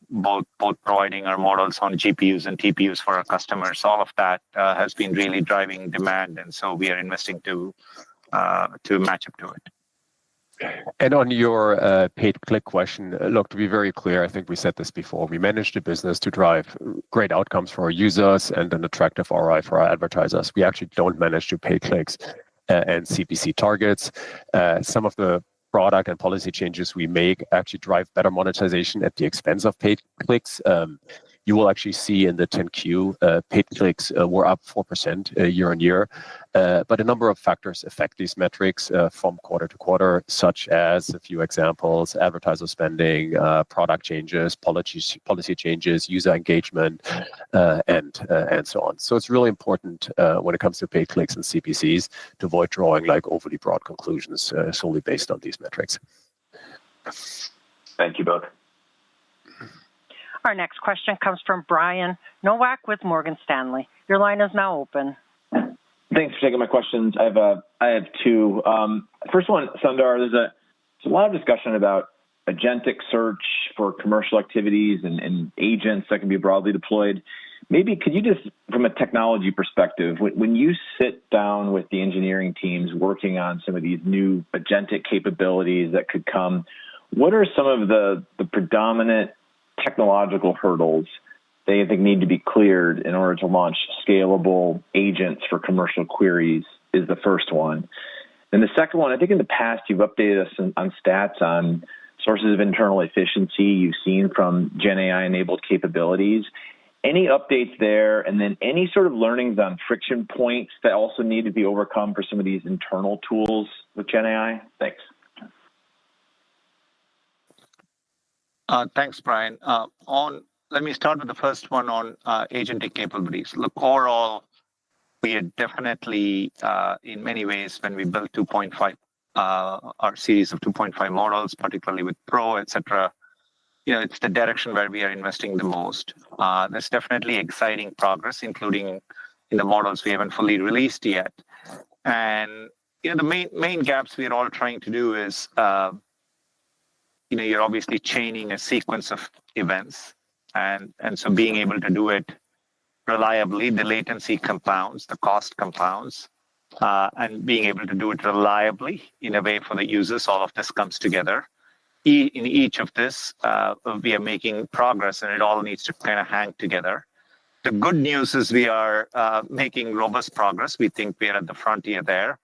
Both providing our models on GPUs and TPUs for our customers, all of that has been really driving demand, and so we are investing to match up to it. And on your paid click question, look, to be very clear, I think we said this before, we manage the business to drive great outcomes for our users and an attractive ROI for our advertisers. We actually don't manage to paid clicks and CPC targets. Some of the product and policy changes we make actually drive better monetization at the expense of paid clicks. You will actually see in the 10Q, paid clicks were up 4% year on year. But a number of factors affect these metrics from quarter to quarter, such as a few examples: advertiser spending, product changes, policy changes, user engagement, and so on. So it's really important when it comes to paid clicks and CPCs to avoid drawing like overly broad conclusions solely based on these metrics. Thank you both. Our next question comes from Brian Nowak with Morgan Stanley. Your line is now open. Thanks for taking my questions. I have two. First one, Sundar, there's a lot of discussion about agentic search for commercial activities and agents that can be broadly deployed. Maybe could you just, from a technology perspective, when you sit down with the engineering teams working on some of these new agentic capabilities that could come, what are some of the predominant technological hurdles they think need to be cleared in order to launch scalable agents for commercial queries is the first one. And the second one, I think in the past you've updated us on stats on sources of internal efficiency you've seen from Gen AI enabled capabilities. Any updates there, and then any sort of learnings on friction points that also need to be overcome for some of these internal tools with Gen AI? Thanks. Thanks, Brian. Let me start with the first one on agentic capabilities. Look, overall, we are definitely, in many ways, when we built 2.5, our series of 2.5 models, particularly with Pro, etc., it's the direction where we are investing the most. There's definitely exciting progress, including in the models we haven't fully released yet. And the main gaps we are all trying to do is you're obviously chaining a sequence of events. And so being able to do it reliably, the latency compounds, the cost compounds, and being able to do it reliably in a way for the users, all of this comes together. In each of this, we are making progress, and it all needs to kind of hang together. The good news is we are making robust progress. We think we are at the frontier there.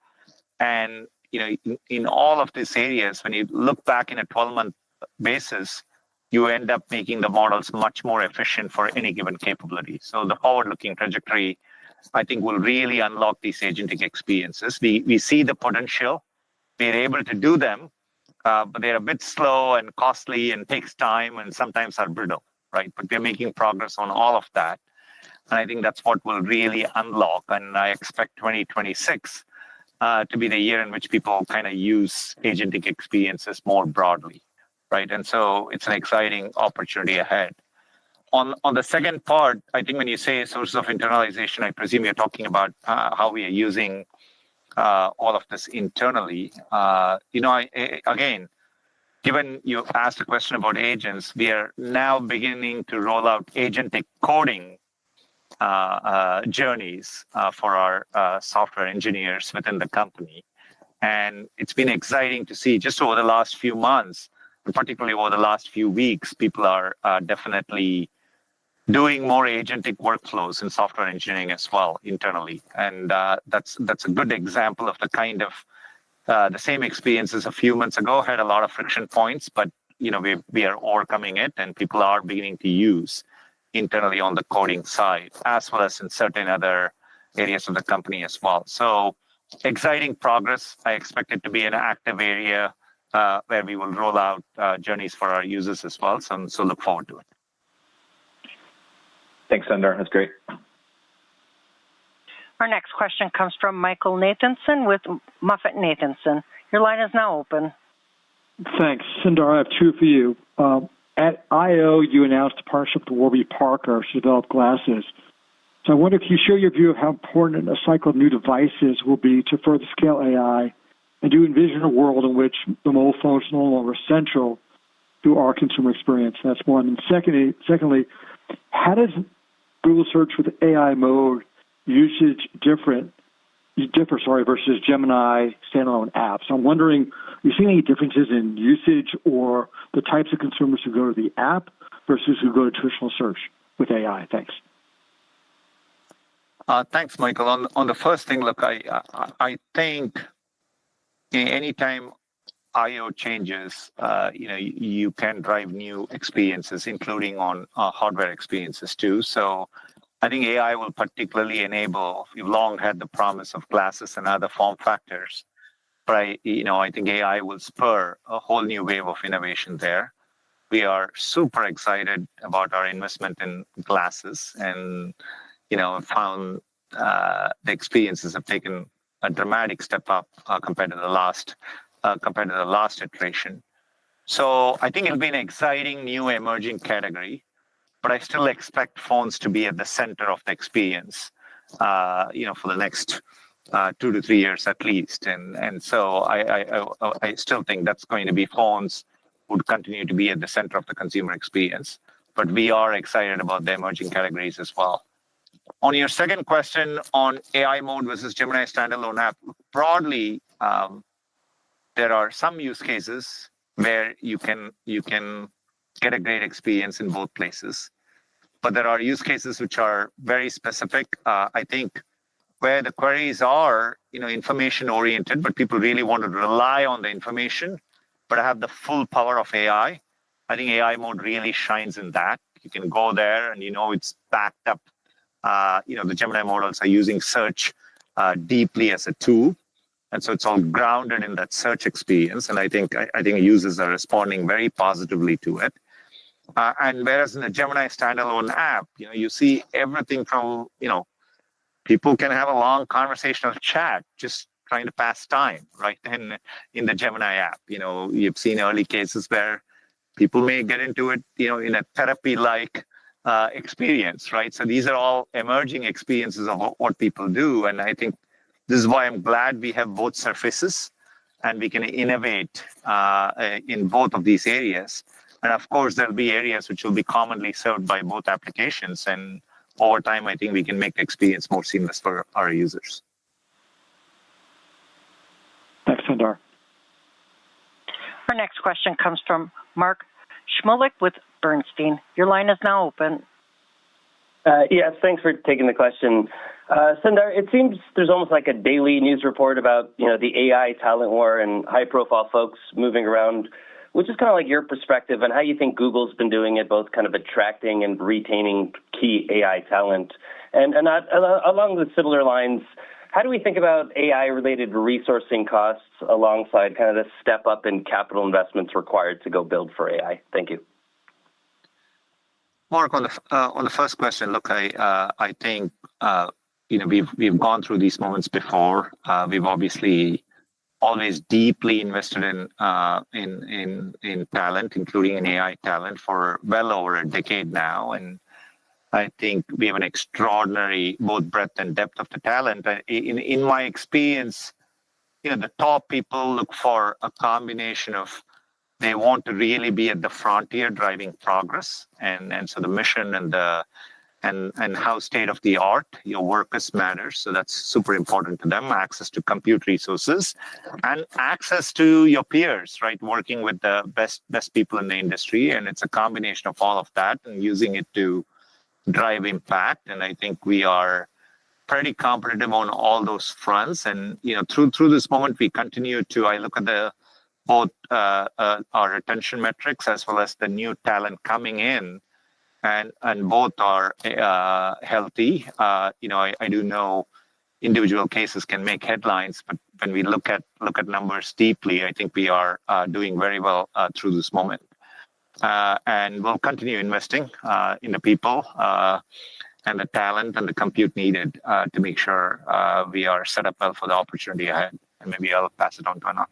And in all of these areas, when you look back in a 12-month basis, you end up making the models much more efficient for any given capability. So the forward-looking trajectory, I think, will really unlock these agentic experiences. We see the potential. We're able to do them, but they're a bit slow and costly and takes time and sometimes are brittle, right? But we're making progress on all of that. And I think that's what will really unlock. And I expect 2026 to be the year in which people kind of use agentic experiences more broadly, right? And so it's an exciting opportunity ahead. On the second part, I think when you say sources of internalization, I presume you're talking about how we are using all of this internally. Again, given you asked a question about agents, we are now beginning to roll out agentic coding journeys for our software engineers within the company. And it's been exciting to see just over the last few months, particularly over the last few weeks, people are definitely doing more agentic workflows in software engineering as well internally. And that's a good example of the kind of the same experiences a few months ago had a lot of friction points, but we are overcoming it, and people are beginning to use internally on the coding side, as well as in certain other areas of the company as well. So exciting progress. I expect it to be an active area where we will roll out journeys for our users as well. So look forward to it. Thanks, Sundar. That's great. Our next question comes from Michael Nathanson with MoffettNathanson. Your line is now open. Thanks. Sundar, I have two for you. At I.O., you announced a partnership with Warby Parker to develop glasses. So I wonder if you share your view of how important a cycle of new devices will be to further scale AI, and do you envision a world in which the mobile phone is no longer central to our consumer experience? That's one. And secondly, how does Google Search with AI mode usage differ versus Gemini standalone apps? I'm wondering, are you seeing any differences in usage or the types of consumers who go to the app versus who go to traditional search with AI? Thanks. Thanks, Michael. On the first thing, look, I think anytime I/O changes, you can drive new experiences, including on hardware experiences too. So I think AI will particularly enable. We've long had the promise of glasses and other form factors, but I think AI will spur a whole new wave of innovation there. We are super excited about our investment in glasses, and found the experiences have taken a dramatic step up compared to the last iteration. So I think it'll be an exciting new emerging category, but I still expect phones to be at the center of the experience, for the next 2 to 3 years at least. And so I still think that's going to be phones would continue to be at the center of the consumer experience. But we are excited about the emerging categories as well. On your second question on AI mode versus Gemini standalone app, broadly, there are some use cases where you can get a great experience in both places. But there are use cases which are very specific. I think where the queries are, information oriented, but people really want to rely on the information, but have the full power of AI. I think AI mode really shines in that. You can go there and it's backed up. The Gemini models are using search deeply as a tool. And so it's all grounded in that search experience. And I think users are responding very positively to it. And whereas in the Gemini standalone app, you see everything from, people can have a long conversational chat just trying to pass time, right? And in the Gemini app, you've seen early cases where people may get into it, in a therapy-like experience, right? So these are all emerging experiences of what people do. And I think this is why I'm glad we have both surfaces and we can innovate in both of these areas. And of course, there'll be areas which will be commonly served by both applications. And over time, I think we can make the experience more seamless for our users. Thanks, Sundar. Our next question comes from Mark Shmulik with Bernstein. Your line is now open. Yes, thanks for taking the question. Sundar, it seems there's almost like a daily news report about, the AI talent war and high-profile folks moving around, which is kind of like your perspective and how you think Google's been doing it, both kind of attracting and retaining key AI talent. And along the similar lines, how do we think about AI-related resourcing costs alongside kind of the step up in capital investments required to go build for AI? Thank you. Mark, on the first question, look, I think we've gone through these moments before. We've obviously always deeply invested in talent, including in AI talent, for well over a decade now, and I think we have an extraordinary both breadth and depth of the talent. In my experience, the top people look for a combination of they want to really be at the frontier driving progress, and so the mission and how state of the art your workers matters. So that's super important to them. Access to compute resources and access to your peers, right? Working with the best people in the industry, and it's a combination of all of that and using it to drive impact. And I think we are pretty competitive on all those fronts. And through this moment, we continue to. I look at both our retention metrics as well as the new talent coming in, and both are healthy. I do know individual cases can make headlines, but when we look at numbers deeply, I think we are doing very well through this moment. And we'll continue investing in the people. and the talent and the compute needed to make sure we are set up well for the opportunity ahead. And maybe I'll pass it on to Anant.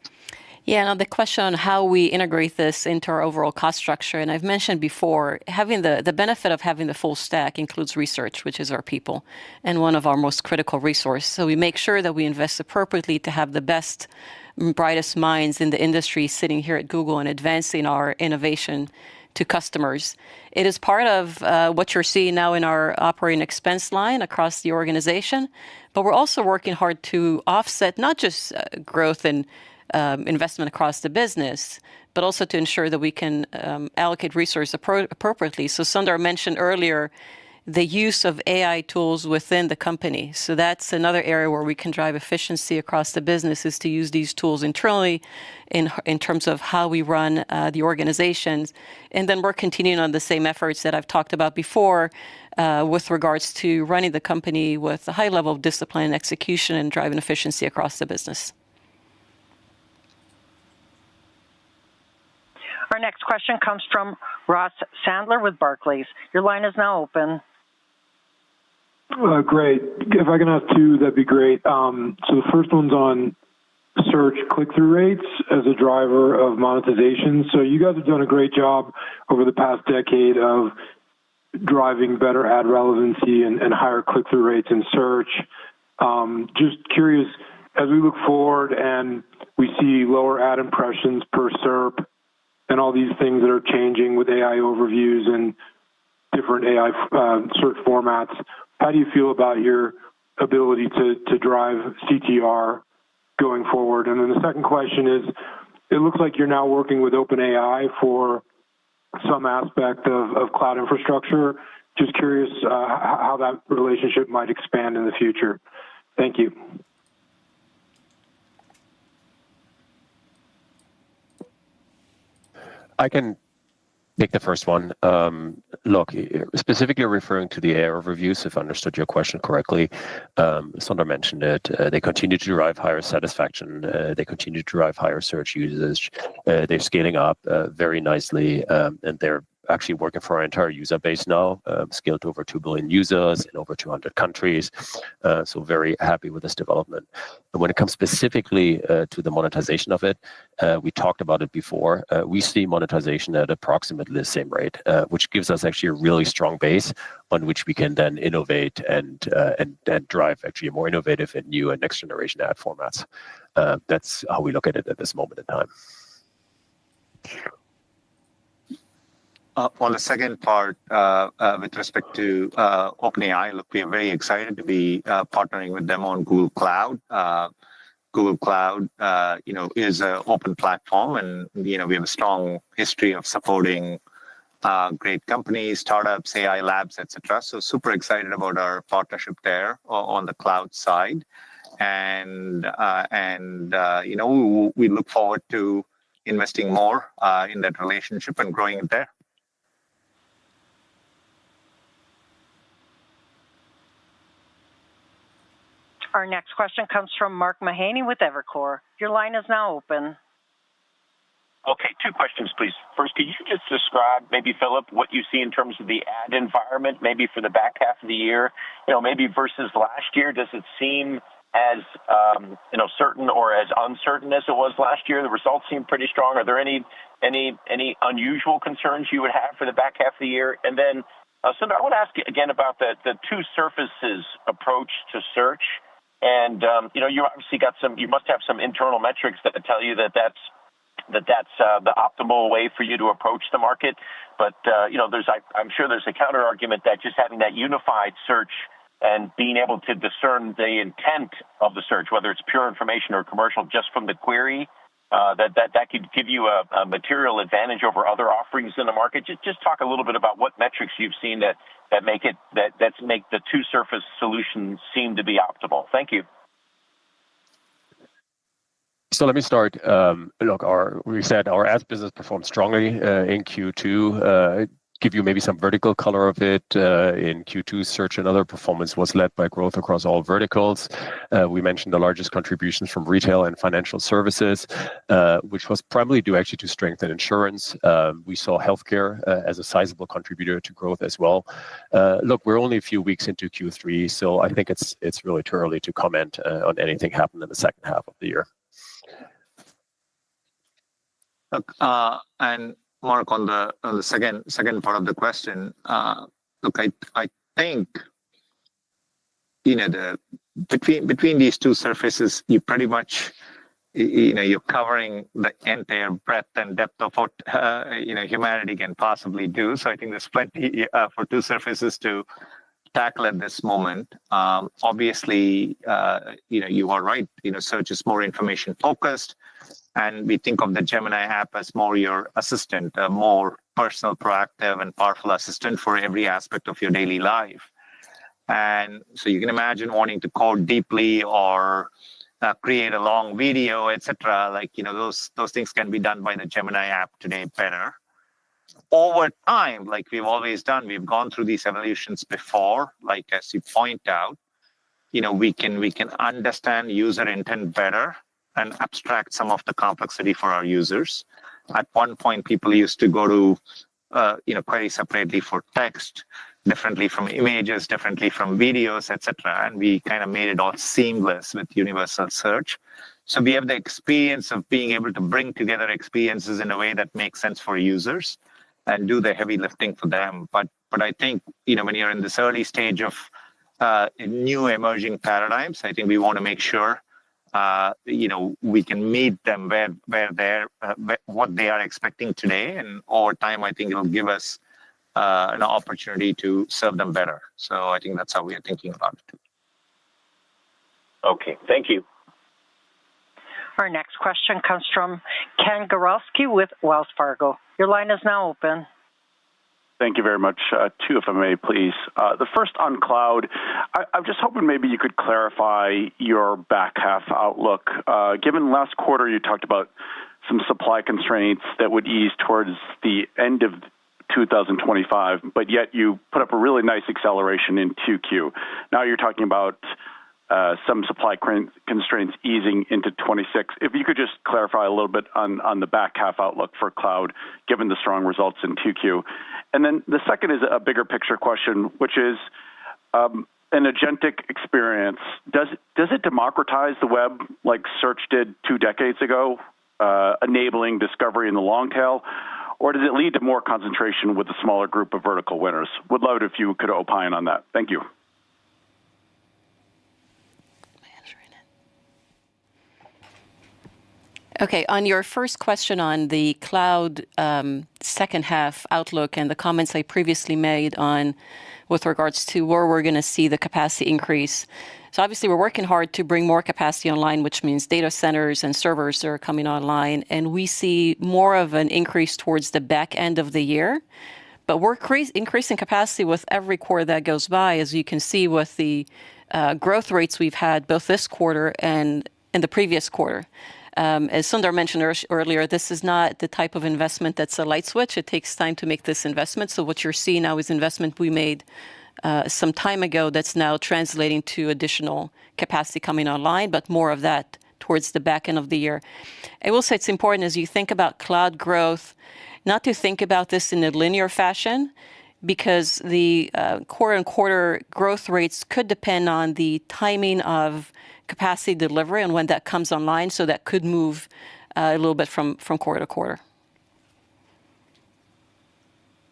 Yeah, now the question on how we integrate this into our overall cost structure, and I've mentioned before, having the benefit of having the full stack includes research, which is our people, and one of our most critical resources. So we make sure that we invest appropriately to have the best, brightest minds in the industry sitting here at Google and advancing our innovation to customers. It is part of what you're seeing now in our operating expense line across the organization, but we're also working hard to offset not just growth and investment across the business, but also to ensure that we can allocate resources appropriately. So Sundar mentioned earlier the use of AI tools within the company. So that's another area where we can drive efficiency across the business, is to use these tools internally in terms of how we run the organizations. And then we're continuing on the same efforts that I've talked about before with regards to running the company with a high level of discipline and execution and driving efficiency across the business. Our next question comes from Ross Sandler with Barclays. Your line is now open. Great. If I can ask two, that'd be great. So the first one's on search click-through rates as a driver of monetization. So you guys have done a great job over the past decade of driving better ad relevancy and higher click-through rates in search. Just curious, as we look forward and we see lower ad impressions per SERP, and all these things that are changing with AI overviews and different AI search formats, how do you feel about your ability to drive CTR going forward? And then the second question is, it looks like you're now working with OpenAI for some aspect of cloud infrastructure. Just curious how that relationship might expand in the future. Thank you. I can take the first one. Look, specifically referring to the AI overviews, if I understood your question correctly, Sundar mentioned it. They continue to derive higher satisfaction. They continue to derive higher search usage. They're scaling up very nicely, and they're actually working for our entire user base now, scaled to over 2 billion users in over 200 countries. So very happy with this development. And when it comes specifically to the monetization of it, we talked about it before. We see monetization at approximately the same rate, which gives us actually a really strong base on which we can then innovate and drive actually a more innovative and new and next generation ad formats. That's how we look at it at this moment in time. On the second part, with respect to OpenAI, look, we are very excited to be partnering with them on Google Cloud. Google Cloud, is an open platform, and we have a strong history of supporting great companies, startups, AI labs, etc. So super excited about our partnership there on the cloud side, and we look forward to investing more in that relationship and growing it there. Our next question comes from Mark Mahaney with Evercore. Your line is now open. Okay, two questions, please. First, could you just describe, maybe, Philip, what you see in terms of the ad environment, maybe for the back half of the year, maybe versus last year? Does it seem as, certain or as uncertain as it was last year? The results seem pretty strong. Are there any unusual concerns you would have for the back half of the year? And then, Sundar, I want to ask you again about the two surfaces approach to search. And, you obviously you must have some internal metrics that tell you that's the optimal way for you to approach the market. But, I'm sure there's a counter argument that just having that unified search and being able to discern the intent of the search, whether it's pure information or commercial, just from the query, that could give you a material advantage over other offerings in the market. Just talk a little bit about what metrics you've seen that make the two surface solutions seem to be optimal. Thank you. So let me start. Look, we said our ads business performed strongly in Q2. give you maybe some vertical color of it, in Q2, search and other performance was led by growth across all verticals. We mentioned the largest contributions from retail and financial services, which was primarily due actually to strength in insurance. We saw healthcare as a sizable contributor to growth as well. Look, we're only a few weeks into Q3, so I think it's really too early to comment on anything happened in the second half of the year. Look, and Mark, on the second part of the question, look, I think between these two surfaces, you pretty much you're covering the entire breadth and depth of what humanity can possibly do. So I think there's plenty for two surfaces to tackle at this moment. Obviously, you are right. Search is more information focused, and we think of the Gemini app as more your assistant, a more personal, proactive, and powerful assistant for every aspect of your daily life. And so you can imagine wanting to code deeply or create a long video, etc. Like those things can be done by the Gemini app today better. Over time, like we've always done, we've gone through these evolutions before. Like as you point out, we can understand user intent better and abstract some of the complexity for our users. At one point, people used to go to query separately for text, differently from images, differently from videos, etc. And we kind of made it all seamless with universal search. So we have the experience of being able to bring together experiences in a way that makes sense for users and do the heavy lifting for them. But I think when you're in this early stage of new emerging paradigms, I think we want to make sure we can meet them where they're what they are expecting today, and over time, I think it'll give us an opportunity to serve them better. So I think that's how we are thinking about it. Okay, thank you. Our next question comes from Ken Gorowski with Wells Fargo. Your line is now open. Thank you very much. Two, if I may, please. The first on cloud, I'm just hoping maybe you could clarify your back half outlook. Given last quarter, you talked about some supply constraints that would ease towards the end of 2025, but yet you put up a really nice acceleration in 2Q. Now you're talking about some supply constraints easing into 26. If you could just clarify a little bit on the back half outlook for cloud, given the strong results in 2Q. And then the second is a bigger picture question, which is an agentic experience. Does it democratize the web like search did 2 decades ago, enabling discovery in the long tail? Or does it lead to more concentration with a smaller group of vertical winners? Would love it if you could opine on that. Thank you. Okay, on your first question on the cloud second half outlook and the comments I previously made on with regards to where we're going to see the capacity increase. So obviously we're working hard to bring more capacity online, which means data centers and servers are coming online. And we see more of an increase towards the back end of the year. But we're increasing capacity with every quarter that goes by, as you can see with the growth rates we've had both this quarter and in the previous quarter. As Sundar mentioned earlier, this is not the type of investment that's a light switch. It takes time to make this investment. So what you're seeing now is investment we made some time ago that's now translating to additional capacity coming online, but more of that towards the back end of the year. I will say it's important as you think about cloud growth, not to think about this in a linear fashion, because the quarter-on-quarter growth rates could depend on the timing of capacity delivery and when that comes online, so that could move a little bit from quarter to quarter.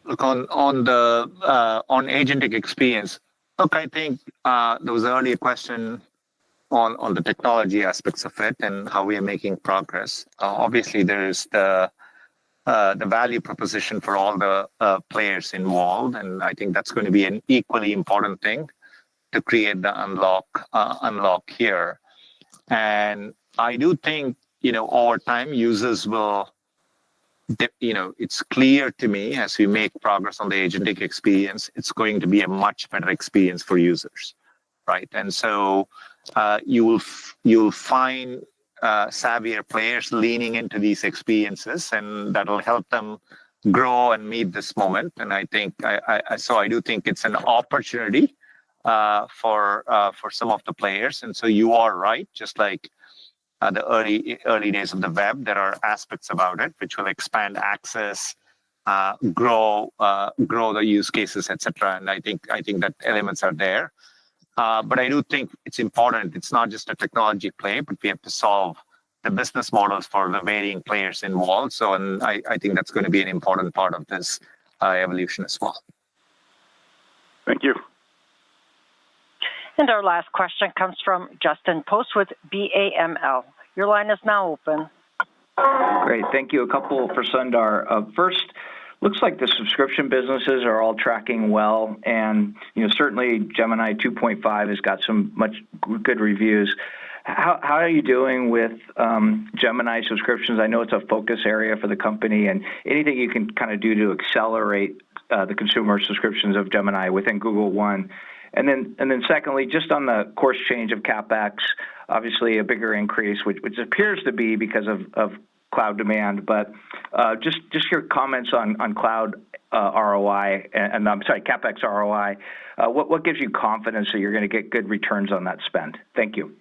Look, on agentic experience, look, I think there was an earlier question on the technology aspects of it and how we are making progress. Obviously, there is the value proposition for all the players involved, and I think that's going to be an equally important thing to create the unlock here. And I do think, over time, users will, it's clear to me as we make progress on the agentic experience, it's going to be a much better experience for users, right? And so you'll find savvier players leaning into these experiences, and that'll help them grow and meet this moment. And I think I do think it's an opportunity for some of the players. And so you are right, just like the early days of the web, there are aspects about it which will expand access, grow the use cases, etc. And I think that elements are there. But I do think it's important. It's not just a technology play, but we have to solve the business models for the varying players involved. So, and I think that's going to be an important part of this evolution as well. Thank you. And our last question comes from Justin Post with BAML. Your line is now open. Great. Thank you. A couple for Sundar. First, looks like the subscription businesses are all tracking well, and certainly Gemini 2.5 has got some much good reviews. How are you doing with Gemini subscriptions? I know it's a focus area for the company, and anything you can kind of do to accelerate the consumer subscriptions of Gemini within Google One. And then secondly, just on the course change of CapEx, obviously a bigger increase, which appears to be because of cloud demand, but just your comments on cloud ROI and I'm sorry, CapEx ROI. What gives you confidence that you're going to get good returns on that spend? Thank you.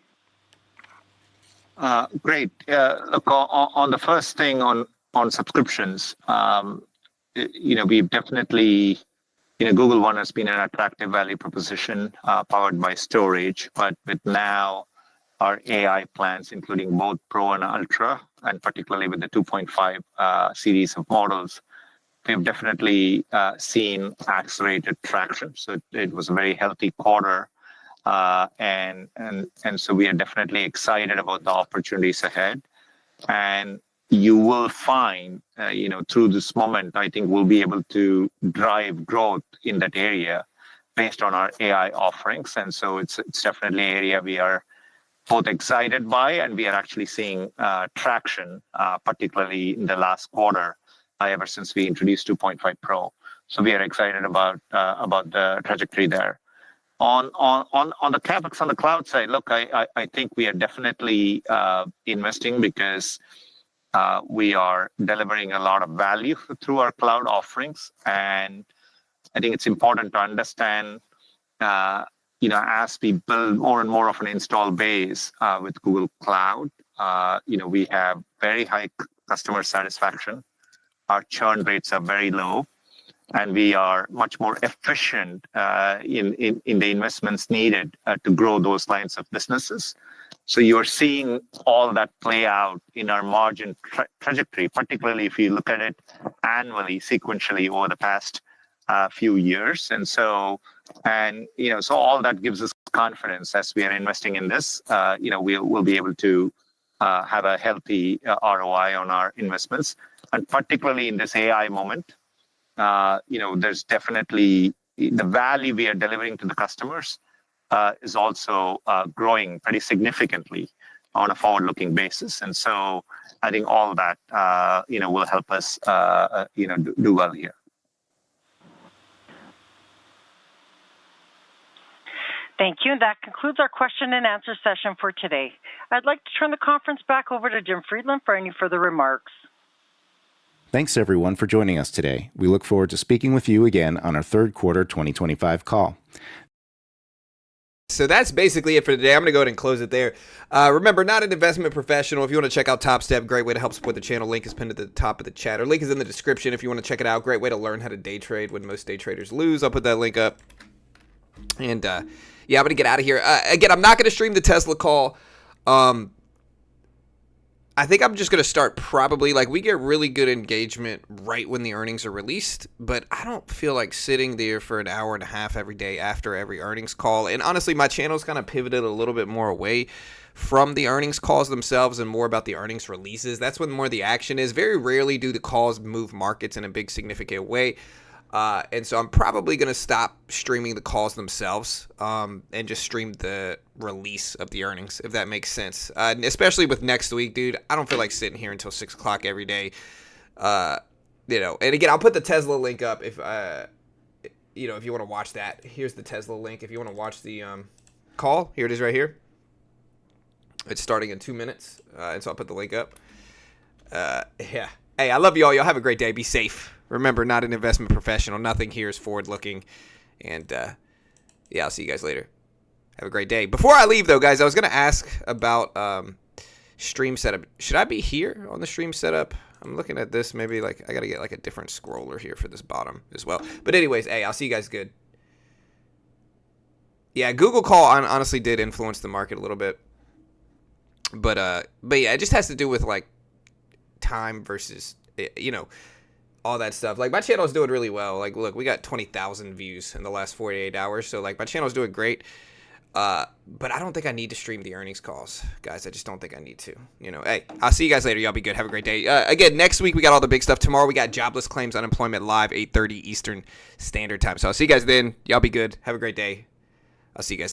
Great. Look, on the first thing on subscriptions, we've definitely, Google One has been an attractive value proposition powered by storage, but with now our AI plans, including both Pro and Ultra, and particularly with the 2.5 series of models, we've definitely seen accelerated traction. So it was a very healthy quarter. And so we are definitely excited about the opportunities ahead. And you will find, through this moment, I think we'll be able to drive growth in that area based on our AI offerings. And so it's definitely an area we are both excited by, and we are actually seeing traction, particularly in the last quarter, ever since we introduced 2.5 Pro. So we are excited about the trajectory there. On the CapEx on the cloud side, look, I think we are definitely investing because we are delivering a lot of value through our cloud offerings. And I think it's important to understand, as we build more and more of an install base with Google Cloud, we have very high customer satisfaction. Our churn rates are very low, and we are much more efficient in the investments needed to grow those lines of businesses. So you're seeing all that play out in our margin trajectory, particularly if you look at it annually, sequentially over the past few years. So all that gives us confidence as we are investing in this. We'll be able to have a healthy ROI on our investments, and particularly in this AI moment. There's definitely the value we are delivering to the customers is also growing pretty significantly on a forward-looking basis. And so I think all that, will help us, do well here. Thank you. That concludes our question and answer session for today. I'd like to turn the conference back over to Jim Friedland for any further remarks. Thanks, everyone, for joining us today. We look forward to speaking with you again on our third quarter 2025 call. So that's basically it for today. I'm going to go ahead and close it there. Remember, not an investment professional. If you want to check out Top Step, great way to help support the channel. Link is pinned at the top of the chat, or link is in the description if you want to check it out. Great way to learn how to day trade when most day traders lose. I'll put that link up. And yeah, I'm going to get out of here. Again, I'm not going to stream the Tesla call. I think I'm just going to start probably, we get really good engagement right when the earnings are released, but I don't feel like sitting there for an hour and a half every day after every earnings call. And honestly, my channel's kind of pivoted a little bit more away from the earnings calls themselves and more about the earnings releases. That's when more of the action is. Very rarely do the calls move markets in a big significant way. And so I'm probably going to stop streaming the calls themselves and just stream the release of the earnings, if that makes sense. Especially with next week, dude. I don't feel like sitting here until 6 o'clock every day. And again, I'll put the Tesla link up if you want to watch that. Here's the Tesla link. If you want to watch the call, here it is right here. It's starting in 2 minutes. And so I'll put the link up. Yeah. Hey, I love you all. Y'all have a great day. Be safe. Remember, not an investment professional. Nothing here is forward-looking. And, yeah, I'll see you guys later. Have a great day. Before I leave, though, guys, I was going to ask about stream setup. Should I be here on the stream setup? I'm looking at this. Maybe, like, I got to get, like, a different scroller here for this bottom as well. But anyways, hey, I'll see you guys good. Yeah, Google call honestly did influence the market a little bit. But yeah, it just has to do with, like, time versus, you know, all that stuff. Like, my channel's doing really well. Like, look, we got 20,000 views in the last 48 hours. So, like, my channel's doing great. But I don't think I need to stream the earnings calls, guys. I just don't think I need to. You know, hey, I'll see you guys later. Y'all be good. Have a great day. Again, next week we got all the big stuff. Tomorrow we got jobless claims, unemployment live, 8:30 Eastern Standard Time. So I'll see you guys then. Y'all be good. Have a great day. I'll see you guys.